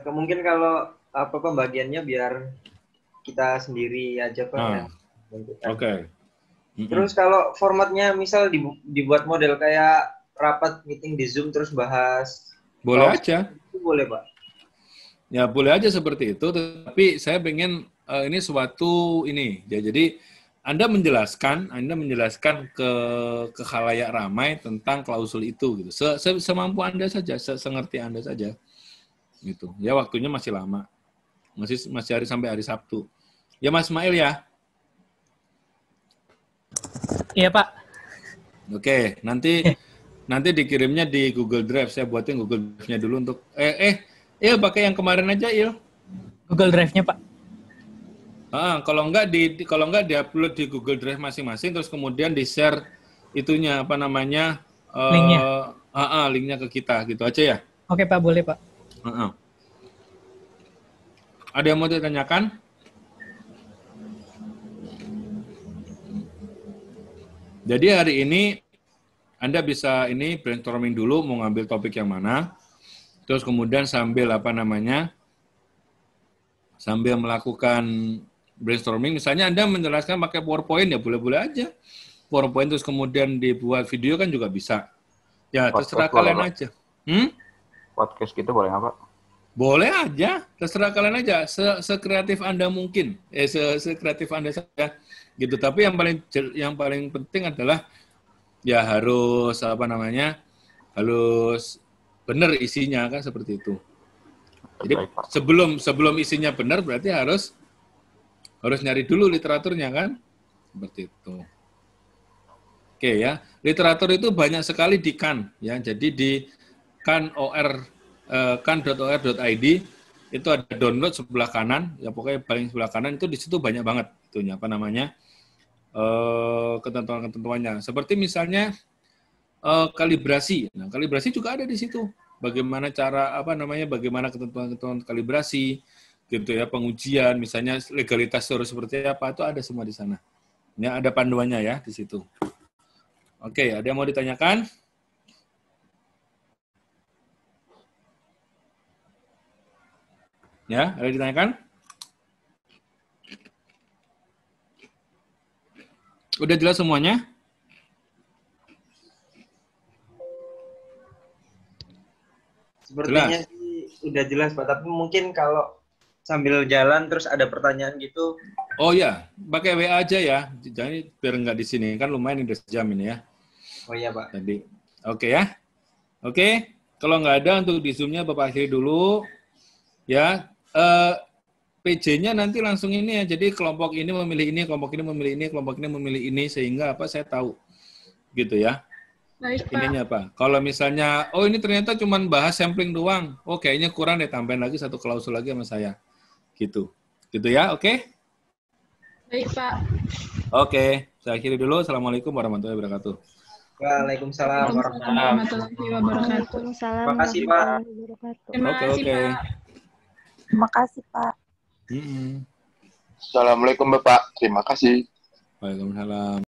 Mungkin kalau pembagiannya biar kita sendiri aja Pak. Ya. Oke. Terus kalau formatnya misal dibuat model kayak rapat meeting di Zoom terus bahas. Boleh aja. Itu boleh, Pak? Ya, boleh aja seperti itu. Tapi saya pengen ini suatu ini. Ya, jadi Anda menjelaskan ke khalayak ramai tentang klausul itu. Gitu. Semampu Anda saja, sengerti Anda saja. Gitu. Ya, waktunya masih lama. Masih hari sampai hari Sabtu. Ya, Mas Ismail ya. Iya, Pak. Oke, nanti dikirimnya di Google Drive. Saya buatin Google Drive-nya dulu untuk pakai yang kemarin aja, Il. Google Drive-nya, Pak. Kalau enggak di-upload di Google Drive masing-masing terus kemudian di-share itunya linknya. Linknya ke kita gitu aja ya. Oke, Pak, boleh, Pak. Ada yang mau ditanyakan? Jadi hari ini Anda bisa brainstorming dulu mau ngambil topik yang mana. Terus kemudian sambil melakukan brainstorming, misalnya Anda menjelaskan pakai PowerPoint ya boleh-boleh aja. PowerPoint terus kemudian dibuat video kan juga bisa. Ya, terserah kalian aja. Podcast gitu boleh nggak, Pak? Boleh aja, terserah kalian aja, sekreatif Anda mungkin, sekreatif Anda saja, gitu. Tapi yang paling penting adalah ya harus harus benar isinya kan seperti itu. Jadi sebelum isinya benar berarti harus nyari dulu literaturnya kan, seperti itu. Oke ya, literatur itu banyak sekali di Kan ya, jadi di kan.or.id itu ada download sebelah kanan, ya pokoknya paling sebelah kanan itu di situ banyak banget itunya ketentuan-ketentuannya. Seperti misalnya kalibrasi. Nah, kalibrasi juga ada di situ. Bagaimana cara bagaimana ketentuan-ketentuan kalibrasi gitu ya, pengujian misalnya legalitas harus seperti apa, itu ada semua di sana. Ya, ada panduannya ya di situ. Oke, ada yang mau ditanyakan? Ya, ada ditanyakan? Udah jelas semuanya? Sepertinya Jelas. sih udah jelas, Pak. Tapi mungkin kalau sambil jalan terus ada pertanyaan gitu. Oh ya, pakai WA aja ya. Jangan biar nggak di sini. Kan lumayan udah sejam ini ya. Oh iya, Pak. Tadi. Oke ya. Oke. Kalau nggak ada untuk di Zoom-nya Bapak akhiri dulu. Ya. PJ-nya nanti langsung ini ya. Jadi kelompok ini memilih ini, kelompok ini memilih ini, kelompok ini memilih ini. Sehingga saya tahu. Gitu ya. Baik, Pak. Ininya apa? Kalau misalnya, oh ini ternyata cuma bahas sampling doang. Oh kayaknya kurang deh, tambahin lagi satu klausul lagi sama saya. Gitu. Gitu ya, oke? Baik, Pak. Oke, saya akhiri dulu. Assalamualaikum warahmatullahi wabarakatuh. Waalaikumsalam Warahmatullahi wabarakatuh. Waalaikumsalam Terima kasih, Pak. warahmatullahi wabarakatuh. Terima Oke, kasih, oke. Pak. Terima kasih, Pak. Assalamualaikum Bapak. Terima kasih. Waalaikumsalam.